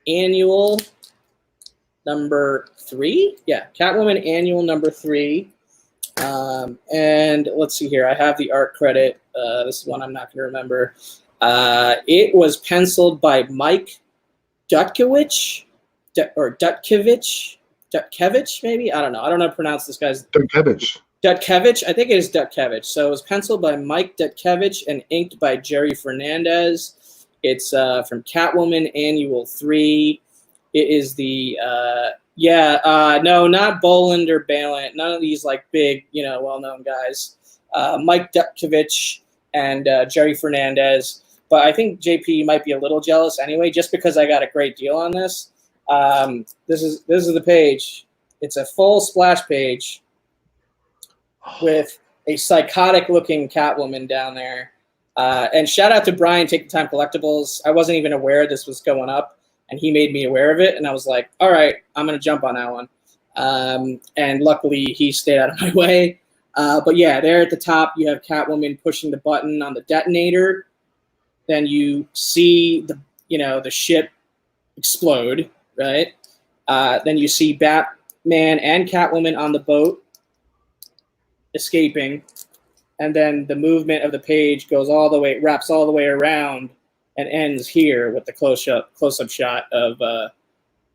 Annual number 3. Yeah, Catwoman Annual number 3. And let's see here. I have the art credit. This is one I'm not going to remember. It was penciled by Mike Dutkevich, maybe? I don't know. I don't know how to pronounce this guy's. Dutkevich. I think it is Dutkevich. So it was penciled by Mike Dutkevich and inked by Jerry Fernandez. It's from Catwoman Annual 3. It is the, no, not Boland or Balint. None of these like big, well-known guys. Mike Dutkevich and Jerry Fernandez. But I think JP might be a little jealous anyway, just because I got a great deal on this. This is the page. It's a full splash page with a psychotic-looking Catwoman down there. And shout out to Brian, Take the Time Collectibles. I wasn't even aware this was going up, and he made me aware of it. And I was like, all right, I'm going to jump on that one. And luckily, he stayed out of my way. But yeah, there at the top, you have Catwoman pushing the button on the detonator. Then you see the ship explode, right? Then you see Batman and Catwoman on the boat escaping, and then the movement of the page wraps all the way around and ends here with the close-up shot of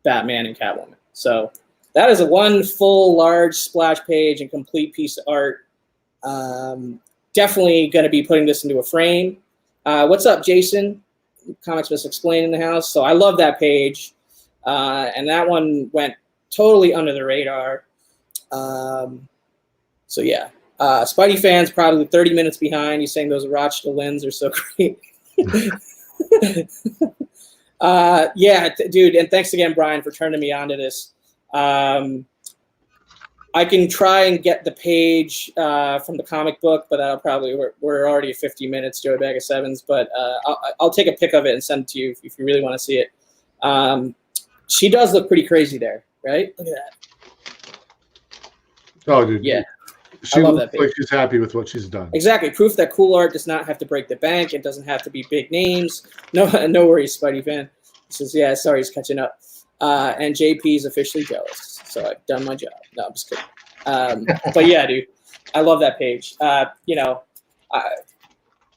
Batman and Catwoman. So that is a one full large splash page and complete piece of art. Definitely going to be putting this into a frame. What's up, Jason? Comics Must Explain in the house. So I love that page, and that one went totally under the radar. So yeah, Spidey fans probably 30 minutes behind. He's saying those Rochester lens are so great. Dude, and thanks again, Brian, for turning me on to this. I can try and get the page from the comic book, but that'll probably we're already at 50 minutes, Joey Bag of Sevens. But I'll take a pic of it and send it to you if you really want to see it. She does look pretty crazy there, right? Look at that. Oh, dude. Yeah. She looks like she's happy with what she's done. Exactly. Proof that cool art does not have to break the bank. It doesn't have to be big names. No worries, Spidey fan. He says, yeah, sorry, he's catching up. And JP is officially jealous. So I've done my job. No, I'm just kidding. But yeah, dude, I love that page.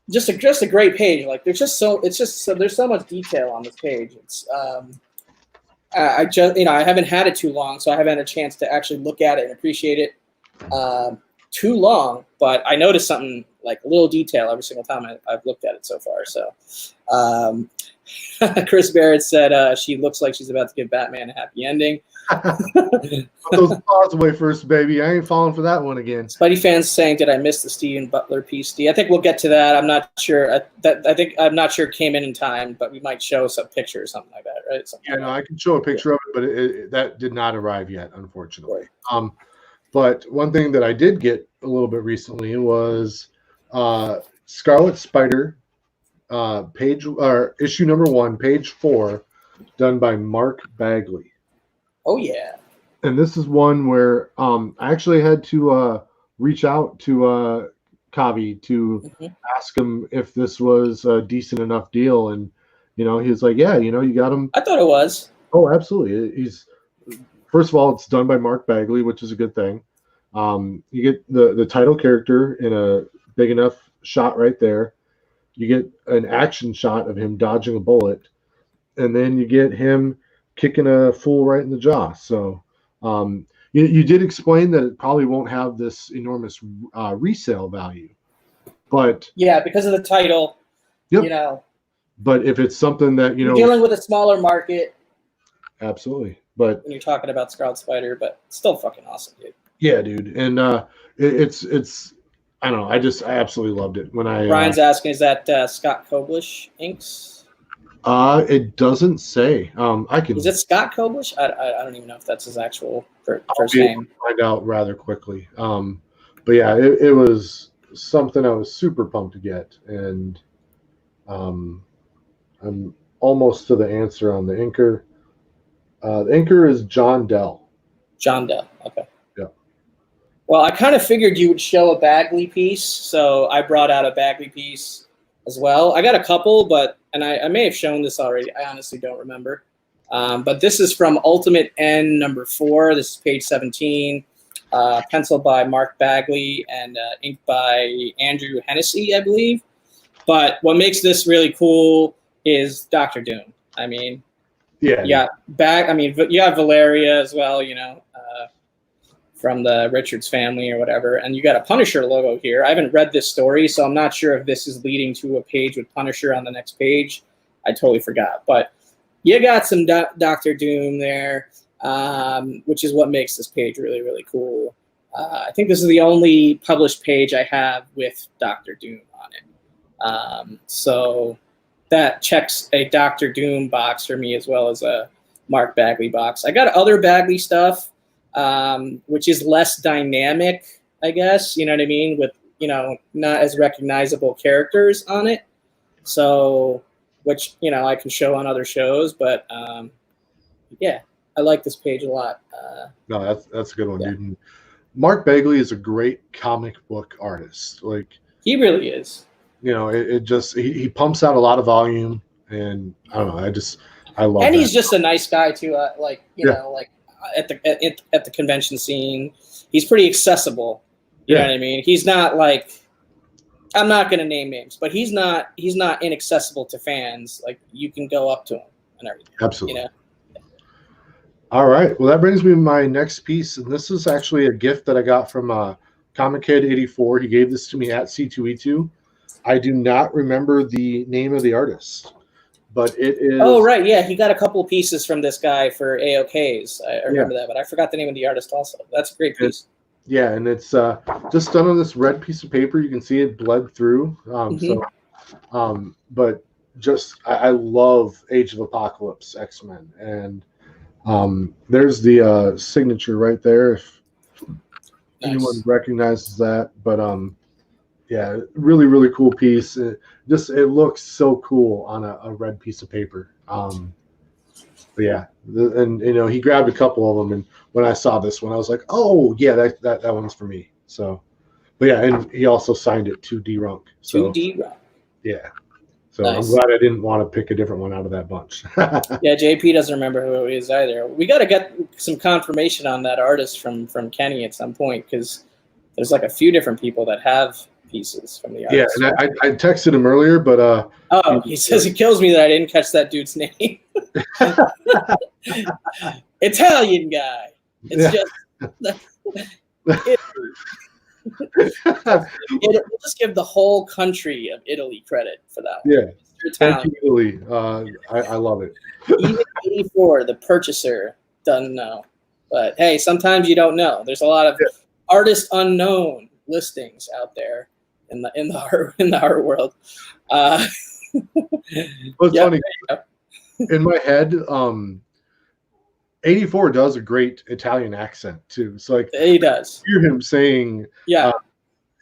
Just a great page. Like there's so much detail on this page. It's I haven't had it too long, so I haven't had a chance to actually look at it and appreciate it too long. But I noticed something like a little detail every single time I've looked at it so far. So Chris Barrett said she looks like she's about to give Batman a happy ending. Put those paws away first, baby. I ain't falling for that one again. Spidey fans saying, "Did I miss the Steven Butler piece?" I think we'll get to that. I'm not sure. I'm not sure it came in time, but we might show some picture or something like that, right? I can show a picture of it, but that did not arrive yet, unfortunately. Right. But one thing that I did get a little bit recently was Scarlet Spider, issue number 1, page 4, done by Mark Bagley. Oh yeah. And this is one where I actually had to reach out to Kavi to ask him if this was a decent enough deal, and he was like, "Yeah, you got him." I thought it was. Oh, absolutely. He's first of all, it's done by Mark Bagley, which is a good thing. You get the title character in a big enough shot right there. You get an action shot of him dodging a bullet, and then you get him kicking a fool right in the jaw. So you did explain that it probably won't have this enormous resale value, but yeah, because of the title. Yep. But if it's something that you're dealing with a smaller market, absolutely. But when you're talking about Scarlet Spider, but still fucking awesome, dude. Yeah, dude, and it's I don't know. I absolutely loved it when I. Brian's asking, is that Scott Koblish inks? It doesn't say. I can. Is it Scott Koblish? I don't even know if that's his actual first name. Find out rather quickly. But yeah, it was something I was super pumped to get, and I'm almost to the answer on the inker. The inker is John Dell. John Dell. Okay. Yeah. Well, I kind of figured you would show a Bagley piece, so I brought out a Bagley piece as well. I got a couple, and I may have shown this already. I honestly don't remember. But this is from Ultimate N number 4. This is page 17, penciled by Mark Bagley and inked by Andrew Hennessy, I believe. But what makes this really cool is Dr. Doom. I mean, yeah. You have Valeria as well, from the Richards family or whatever. And you got a Punisher logo here. I haven't read this story, so I'm not sure if this is leading to a page with Punisher on the next page. I totally forgot. But you got some Dr. Doom there, which is what makes this page really, really cool. I think this is the only published page I have with Dr. Doom on it. So that checks a Dr. Doom box for me as well as a Mark Bagley box. I got other Bagley stuff, which is less dynamic, I guess, you know what I mean, with, not as recognizable characters on it. So, which, I can show on other shows, but yeah, I like this page a lot. No, that's a good one, dude. Mark Bagley is a great comic book artist. Like, he really is. It just he pumps out a lot of volume, and I don't know. I love. And that. He's just a nice guy too. Like at the convention scene, he's pretty accessible. You know what I mean? He's not like, I'm not going to name names, but he's not inaccessible to fans. Like, you can go up to him and everything. Absolutely. All right. Well, that brings me to my next piece, and this is actually a gift that I got from Comic Kid 84. He gave this to me at C2E2. I do not remember the name of the artist, but it is. Oh, right. Yeah. He got a couple of pieces from this guy for AOKs. I remember that, but I forgot the name of the artist also. That's a great piece. And it's just done on this red piece of paper. You can see it bled through. But just I love Age of Apocalypse X-Men, and there's the signature right there if anyone Nice. recognizes that. But yeah, really really cool piece. It looks so cool on a red piece of paper. But yeah, and he grabbed a couple of them, and when I saw this one, I was like, oh yeah, that one's for me. So, but yeah, and he also signed it to Dee Runk. So 2D Runk. yeah, so I'm Nice. glad I didn't want to pick a different one out of that bunch. Yeah, JP doesn't remember who it is either. We got to get some confirmation on that artist from Kenny at some point, because there's like a few different people that have pieces from the Yeah, artist. and I texted him earlier, but Oh, he says it kills me that I didn't catch that dude's name. Italian guy. It's yeah. just we'll just give the whole country of Italy credit for that one. Yeah. Thank you, Italy. I love it. Even 84, the purchaser doesn't know. But hey, sometimes you don't know. There's a lot of artist unknown listings out there in the art world. It's funny. In my head, 84 does a great Italian accent too. So like he does. Hear him saying, an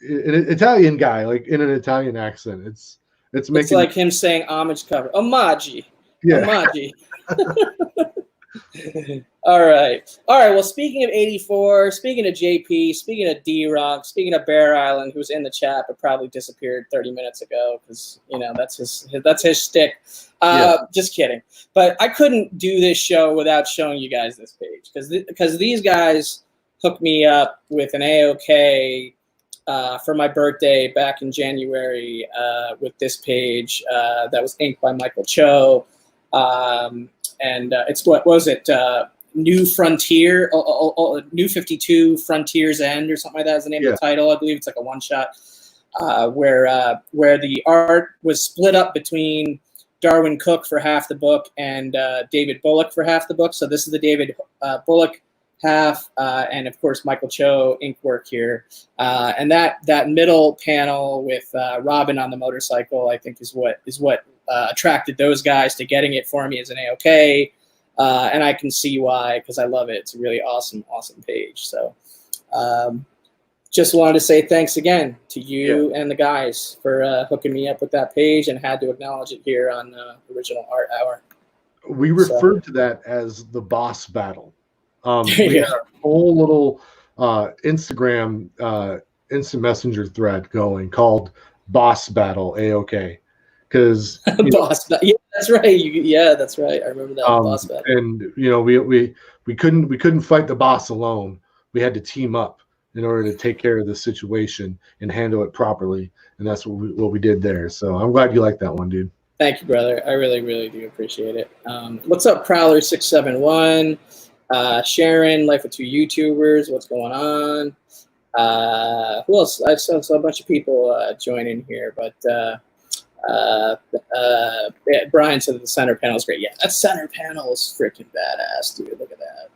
Italian guy, like in an Italian accent. It's like him saying homage cover. Omaggi. Yeah. Omaggi. All right. Well, speaking of 84, speaking of JP, speaking of Dee Runk, speaking of Bear Island, who's in the chat but probably disappeared 30 minutes ago because that's his shtick. Just kidding. But I couldn't do this show without showing you guys this page because these guys hooked me up with an AOK for my birthday back in January with this page that was inked by Michael Cho. And it's what was it? New Frontier, New 52 Frontier's End or something like that is the name of the title. I believe it's like a one shot where the art was split up between Darwin Cook for half the book and David Bullock for half the book. So this is the David Bullock half, and of course Michael Cho ink work here. And that middle panel with Robin on the motorcycle, I think is what attracted those guys to getting it for me as an AOK. And I can see why, because I love it. It's a really awesome page. So just wanted to say thanks again to you and the guys for hooking me up with that page, and had to acknowledge it here on Original Art Hour. We referred to that as the boss battle. We had a whole little Instagram instant messenger thread going called Boss Battle AOK. Because that's right. That's right. I remember that boss battle. And we couldn't fight the boss alone. We had to team up in order to take care of the situation and handle it properly. And that's what we did there. So I'm glad you like that one, dude. Thank you, brother. I really, really do appreciate it. What's up, Prowler671? Sharon, Life with Two YouTubers. What's going on? Who else? I saw a bunch of people joining here, but. Brian said the center panel is great. Yeah, that center panel is freaking badass, dude. Look at that.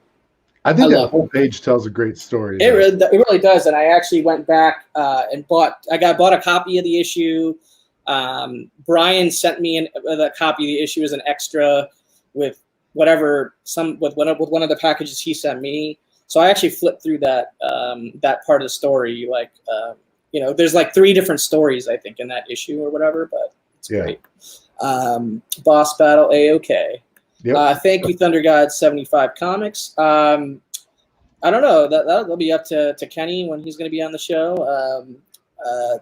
I think that whole page tells a great story. It really does. And I actually went back and bought a copy of the issue. Brian sent me the copy of the issue as an extra with one of the packages he sent me. So I actually flipped through that part of the story. Like, there's like 3 different stories, I think, in that issue or whatever, but it's great. Boss Battle AOK. Yep. Thank you, Thunder God 75 Comics. I don't know. That'll be up to Kenny when he's going to be on the show.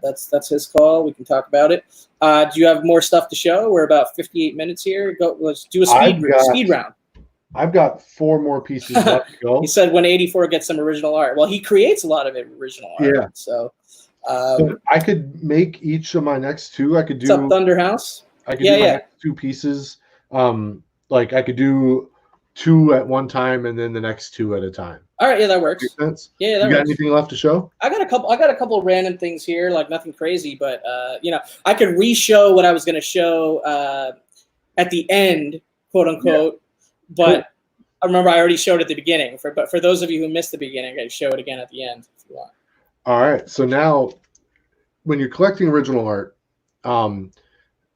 That's his call. We can talk about it. Do you have more stuff to show? We're about 58 minutes here. Let's do a speed round. I've got 4 more pieces left to go. He said when 84 gets some original art. Well, he creates a lot of original art. Yeah. So I could make each of my next 2. I could do. What's up, Thunder House? I could do my next 2 pieces. Like I could do 2 at one time and then the next 2 at a time. All right, yeah, that works. Makes sense? Yeah, that you got works. Anything left to show? I got a couple random things here, like nothing crazy, but I could re-show what I was going to show at the end, quote unquote. Yeah. But I remember I already showed at the beginning. But for those of you who missed the beginning, I can show it again at the end if you want. All right. So now, when you're collecting original art,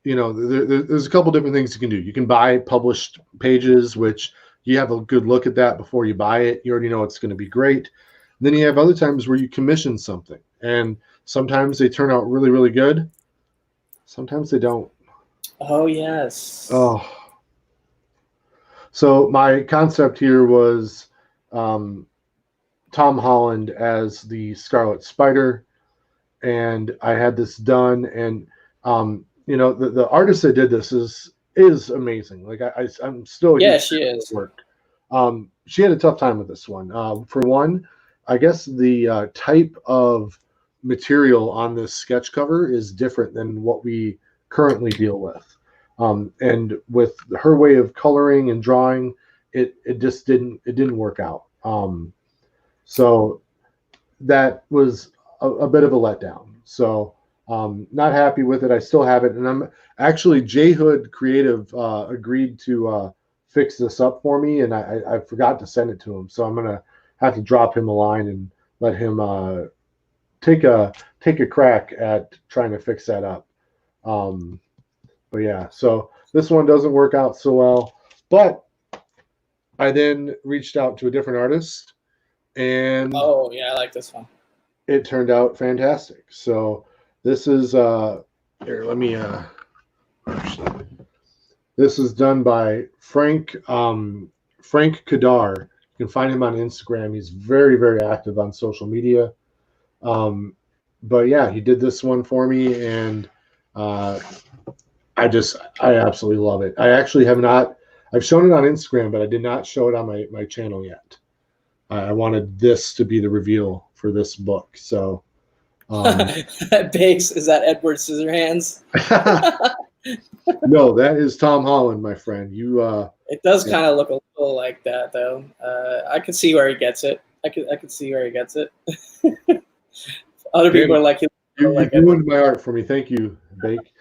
there's a couple different things you can do. You can buy published pages, which you have a good look at that before you buy it. You already know it's going to be great. Then you have other times where you commission something, and sometimes they turn out really, really good. Sometimes they don't. Oh, yes. Oh. So my concept here was Tom Holland as the Scarlet Spider, and I had this done, and the artist that did this is amazing. Like I'm still she is. Work. She had a tough time with this one. For one, I guess the type of material on this sketch cover is different than what we currently deal with. And with her way of coloring and drawing, it just didn't work out. So that was a bit of a letdown. So not happy with it. I still have it, and I'm actually J Hood Creative agreed to fix this up for me, and I forgot to send it to him. So I'm gonna have to drop him a line and let him take a crack at trying to fix that up. But yeah, so this one doesn't work out so well. But I then reached out to a different artist, and oh yeah, I like this one. It turned out fantastic. So this is here. Let me this is done by Frank Kadar. You can find him on Instagram. He's very, very active on social media. But yeah, he did this one for me, and I absolutely love it. I actually have not. I've shown it on Instagram, but I did not show it on my channel yet. I wanted this to be the reveal for this book. So, Biggs, is that Edward Scissorhands? No, that is Tom Holland, my friend. It does kind of look a little like that, though. I could see where he gets it. I could see where he gets it. Other people are like, you ruined my art for me. Thank you, Bake.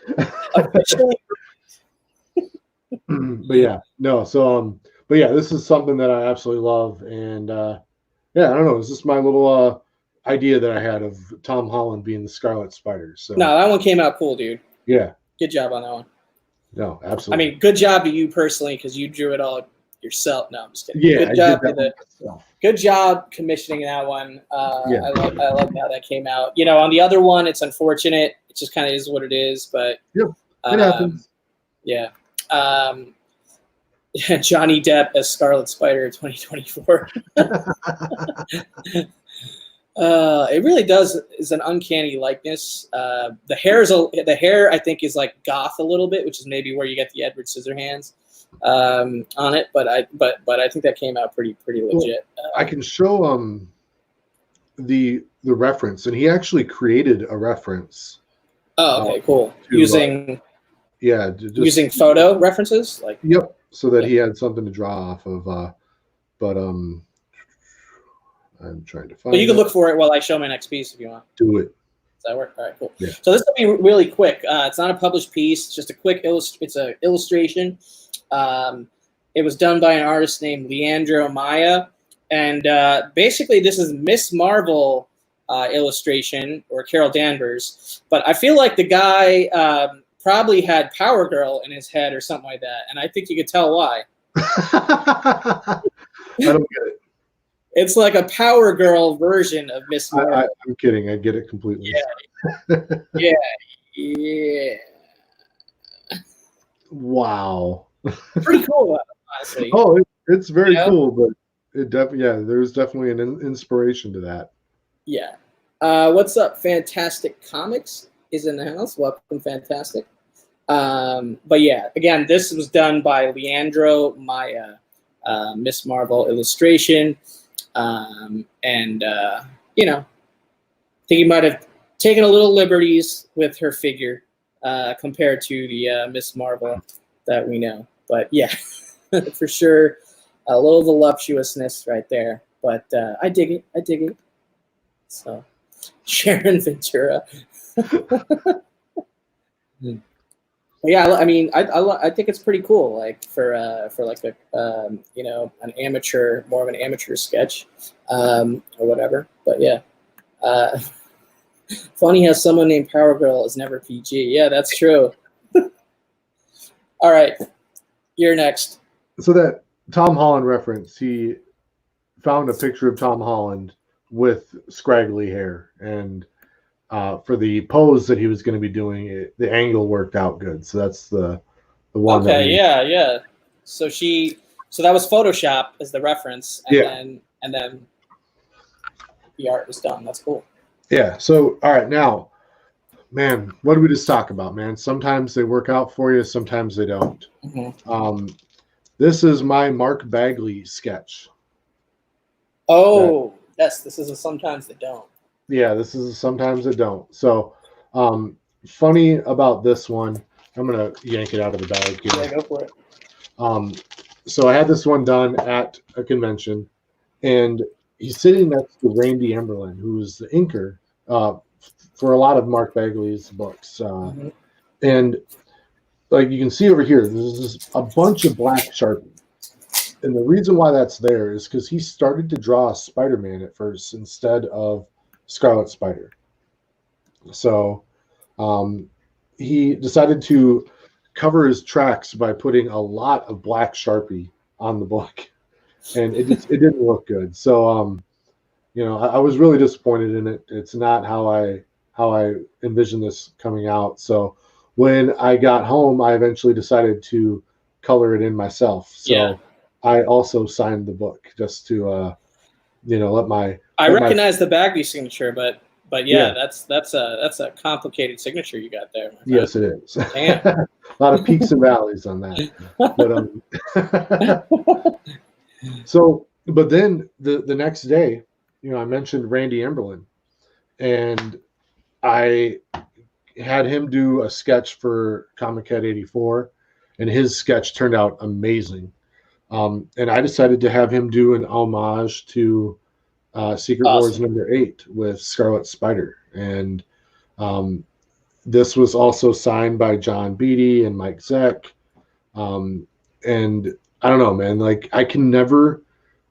But yeah, no. So but yeah, this is something that I absolutely love, and yeah, I don't know. It's just my little idea that I had of Tom Holland being the Scarlet Spider. So no, that one came out cool, dude. Yeah, good job on that one. No, absolutely. I mean, good job to you personally because you drew it all yourself. No, I'm just kidding. Yeah, good job commissioning that one. Yeah. I love how that came out. You know, on the other one, it's unfortunate. It just kind of is what it is. But yep, it happens. Yeah. Johnny Depp as Scarlet Spider 2024. It really is an uncanny likeness. The hair I think is like goth a little bit, which is maybe where you get the Edward Scissorhands on it. But I think that came out pretty legit. I can show the reference, and he actually created a reference. Oh, okay, cool. Using using photo references, like yep, so that he had something to draw off of. But I'm trying to find. But you can look for it while I show my next piece if you want. Do it. Does that work? All right, cool. Yeah. So this will be really quick. It's not a published piece. It's just a quick it's an illustration. It was done by an artist named Leandro Maya, and basically this is Miss Marvel illustration or Carol Danvers. But I feel like the guy probably had Power Girl in his head or something like that, and I think you could tell why. I don't get it. It's like a Power Girl version of Miss Marvel. I'm kidding. I get it completely. Yeah. Yeah. Wow. Pretty cool, honestly. Oh, it's very cool, but there's definitely an inspiration to that. Yeah. What's up? Fantastic Comics is in the house. Welcome, Fantastic. But yeah, again, this was done by Leandro Maya, Miss Marvel illustration. I think he might have taken a little liberties with her figure compared to the Miss Marvel that we know. But yeah, for sure, a little voluptuousness right there. But I dig it. So, Sharon Ventura. Yeah, I mean, I think it's pretty cool, like for like a an amateur, more of an amateur sketch, or whatever. But yeah, funny how someone named Power Girl is never PG. Yeah, that's true. All right, you're next. So that Tom Holland reference, he found a picture of Tom Holland with scraggly hair, and for the pose that he was going to be doing, the angle worked out good. So that's the one. Okay, yeah. So that was Photoshop as the reference, and then the art was done. That's cool. Yeah. So all right, now, man, what did we just talk about, man? Sometimes they work out for you, sometimes they don't. Mm-hmm. This is my Mark Bagley sketch. Oh, yes, this is a sometimes they don't. Yeah, this is a sometimes they don't. So, funny about this one, I'm gonna yank it out of the bag here. Yeah, go for it. So I had this one done at a convention, and he's sitting next to Randy Amberlynn, who's the inker for a lot of Mark Bagley's books. And like you can see over here, there's a bunch of black Sharpie. And the reason why that's there is because he started to draw Spider-Man at first instead of Scarlet Spider. So he decided to cover his tracks by putting a lot of black Sharpie on the book, and it didn't look good. So I was really disappointed in it. It's not how I envisioned this coming out. So when I got home, I eventually decided to color it in myself. So I also signed the book just to I recognize the Bagley signature, but that's a complicated signature you got there. Yes, it is. Damn. A lot of peaks and valleys on that. But then the next day, I mentioned Randy Amberlynn, and I had him do a sketch for Comic Head 84, and his sketch turned out amazing. And I decided to have him do an homage to Secret Wars #8 with Scarlet Spider. And this was also signed by John Beatty and Mike Zeck. And I don't know, man, like I can never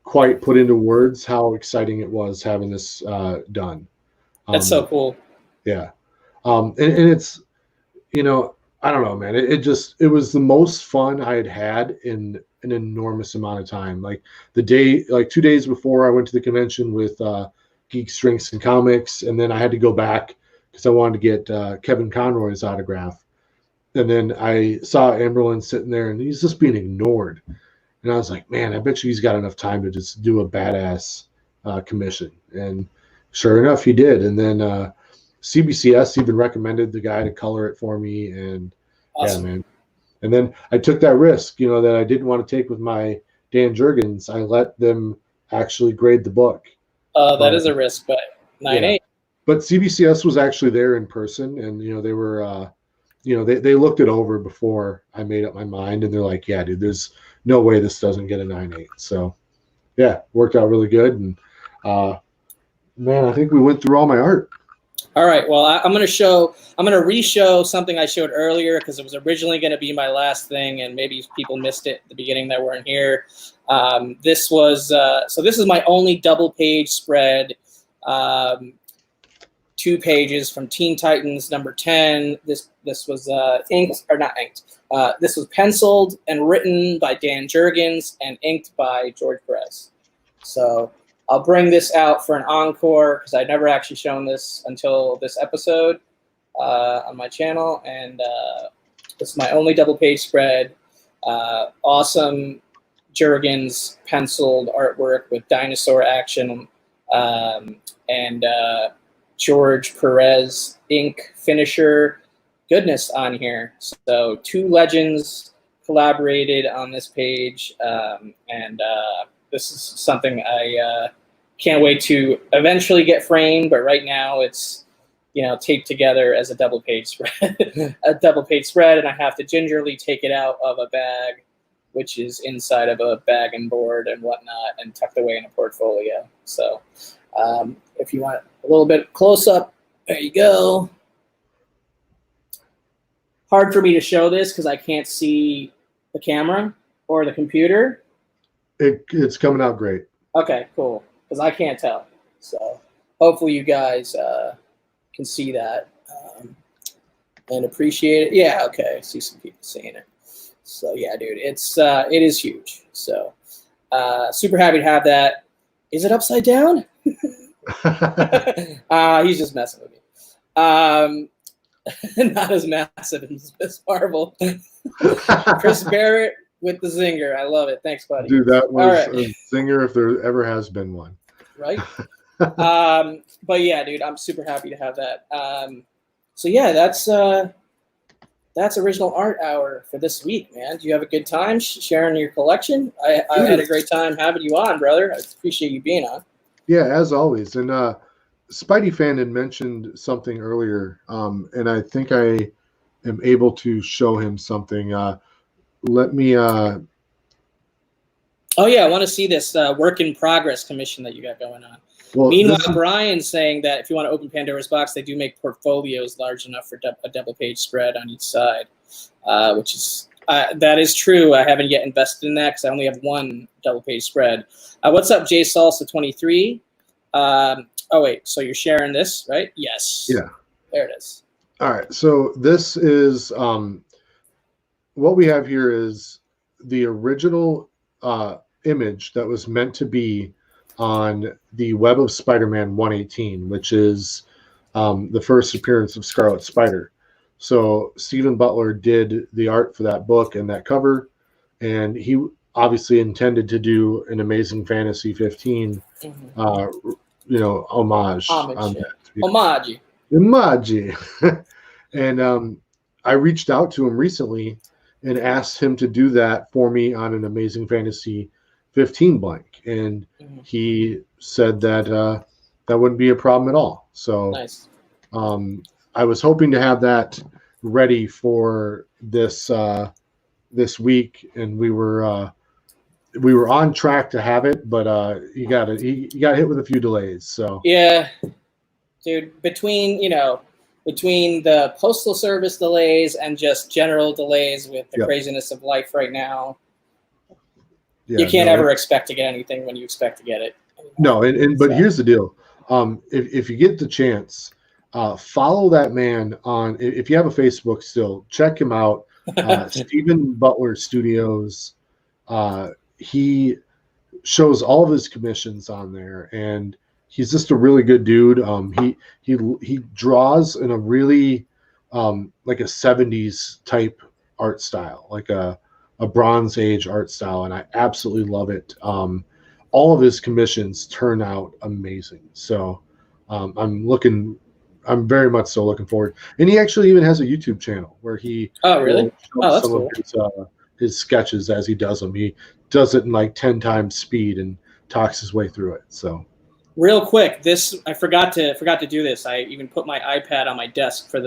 quite put into words how exciting it was having this done. That's so cool. Yeah. And it's, I don't know, man. It was the most fun I had in an enormous amount of time. Like 2 days before I went to the convention with Geeks, Drinks, and Comics, and then I had to go back because I wanted to get Kevin Conroy's autograph. And then I saw Amberlynn sitting there, and he's just being ignored. And I was like, man, I bet you he's got enough time to just do a badass commission. And sure enough, he did. And then CBCS even recommended the guy to color it for me. And awesome. Yeah, man. And then I took that risk, that I didn't want to take with my Dan Jurgens. I let them actually grade the book. That is a risk, but 9.8. Yeah. But CBCS was actually there in person, and they were, they looked it over before I made up my mind, and they're like, "Yeah, dude, there's no way this doesn't get a 9.8." So, yeah, worked out really good, and man, I think we went through all my art. All right. Well, I'm going to re-show something I showed earlier because it was originally going to be my last thing, and maybe people missed it at the beginning that weren't here. This is my only double page spread. 2 pages from Teen Titans number 10. This was inked, or not inked. This was penciled and written by Dan Jurgens and inked by George Perez. So I'll bring this out for an encore because I'd never actually shown this until this episode on my channel. And this is my only double page spread. Awesome Jurgens penciled artwork with dinosaur action and George Perez ink finisher goodness on here. So 2 legends collaborated on this page. And this is something I can't wait to eventually get framed, but right now it's taped together as a double page spread, and I have to gingerly take it out of a bag, which is inside of a bag and board and whatnot, and tucked away in a portfolio. So if you want a little bit close up, there you go. Hard for me to show this because I can't see the camera or the computer. It's coming out great. Okay, cool. Because I can't tell. So hopefully you guys can see that and appreciate it. Yeah, okay. I see some people seeing it. So yeah, dude, it is huge. So super happy to have that. Is it upside down? He's just messing with me. Not as massive as Miss Marvel. Chris Barrett with the zinger. I love it. Thanks, buddy. Dude, that was right. a zinger if there ever has been one. Right? But yeah, dude, I'm super happy to have that. So yeah, that's original art hour for this week, man. Do you have a good time sharing your collection? I had a great time having you on, brother. I appreciate you being on. Yeah, as always. And Spidey fan had mentioned something earlier, and I think I am able to show him something. Let me. Oh yeah, I want to see this work in progress commission that you got going on. Well, meanwhile, Brian's saying that if you want to open Pandora's box, they do make portfolios large enough for a double page spread on each side, which is that is true. I haven't yet invested in that because I only have one double page spread. What's up, Jay Salsa 23? Oh wait, so you're sharing this, right? Yes. Yeah. There it is. All right. So this is what we have here is the original image that was meant to be on the Web of Spider-Man 118, which is the first appearance of Scarlet Spider. So Stephen Butler did the art for that book and that cover, and he obviously intended to do an Amazing Fantasy 15, homage. Homage. And I reached out to him recently and asked him to do that for me on an Amazing Fantasy 15 blank, and he said that that wouldn't be a problem at all. So nice. I was hoping to have that ready for this this week, and we were on track to have it, but he got hit with a few delays. So yeah, dude, between the postal service delays and just general delays with the craziness of life right now. Yeah, you can't ever expect to get anything when you expect to get it. No, but here's the deal. If you get the chance, follow that man on. If you have a Facebook still, check him out. Stephen Butler Studios. He shows all of his commissions on there, and he's just a really good dude. He draws in a really like a 70s type art style, like a Bronze Age art style, and I absolutely love it. All of his commissions turn out amazing. So I'm very much so looking forward. And he actually even has a YouTube channel where he really? Shows some of his sketches as he does them. He does it in like 10 times speed and talks his way through it. So real quick, I forgot to do this. I even put my iPad on my desk with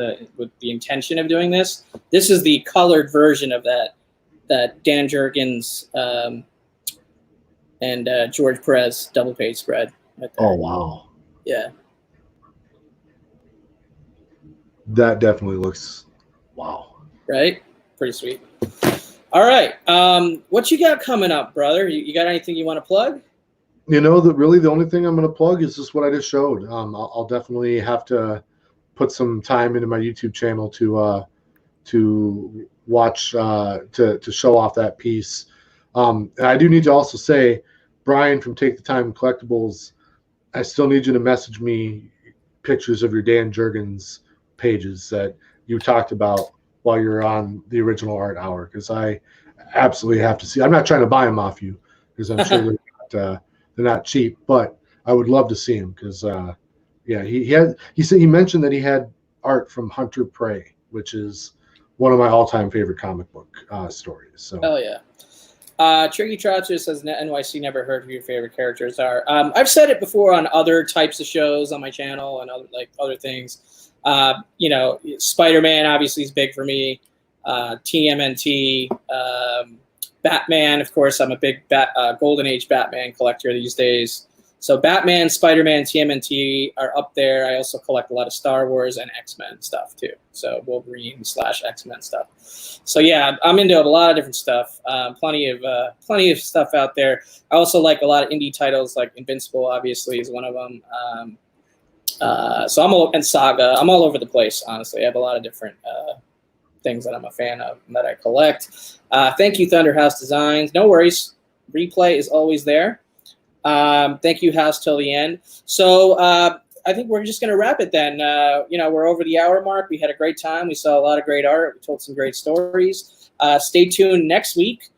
the intention of doing this. This is the colored version of that Dan Jurgens and George Perez double page spread. Right there. Oh wow! Yeah, that definitely looks wow. Right? Pretty sweet. All right, what you got coming up, brother? You got anything you want to plug? Really the only thing I'm going to plug is just what I just showed. I'll definitely have to put some time into my YouTube channel to watch to show off that piece. And I do need to also say, Brian from Take the Time Collectibles, I still need you to message me pictures of your Dan Jurgens pages that you talked about while you're on the original art hour, because I absolutely have to see. I'm not trying to buy them off you because I'm sure they're not cheap, but I would love to see them because he mentioned that he had art from Hunter Prey, which is one of my all-time favorite comic book stories. So oh yeah. Tricky Troucher says NYC never heard who your favorite characters are. I've said it before on other types of shows on my channel and other things. Spider-Man obviously is big for me. TMNT, Batman, of course. I'm a big Golden Age Batman collector these days. So Batman, Spider-Man, TMNT are up there. I also collect a lot of Star Wars and X-Men stuff too. So Wolverine / X-Men stuff. So yeah, I'm into a lot of different stuff. Plenty of stuff out there. I also like a lot of indie titles, like Invincible obviously is one of them. And Saga. I'm all over the place, honestly. I have a lot of different things that I'm a fan of and that I collect. Thank you, Thunderhouse Designs. No worries. Replay is always there. Thank you, House, till the end. So I think we're just going to wrap it then. We're over the hour mark. We had a great time. We saw a lot of great art. We told some great stories. Stay tuned next week.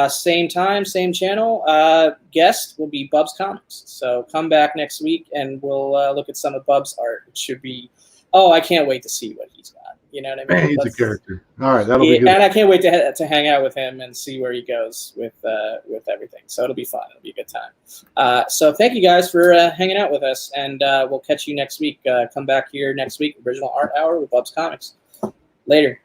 Same time, same channel. Guest will be Bub's Comics. So come back next week and we'll look at some of Bub's art. It should be, I can't wait to see what he's got. You know what I mean? Man, he's a character. All right, that'll be good. And I can't wait to hang out with him and see where he goes with everything. So it'll be fun. It'll be a good time. So thank you guys for hanging out with us, and we'll catch you next week. Come back here next week, Original Art Hour with Bub's Comics. Later.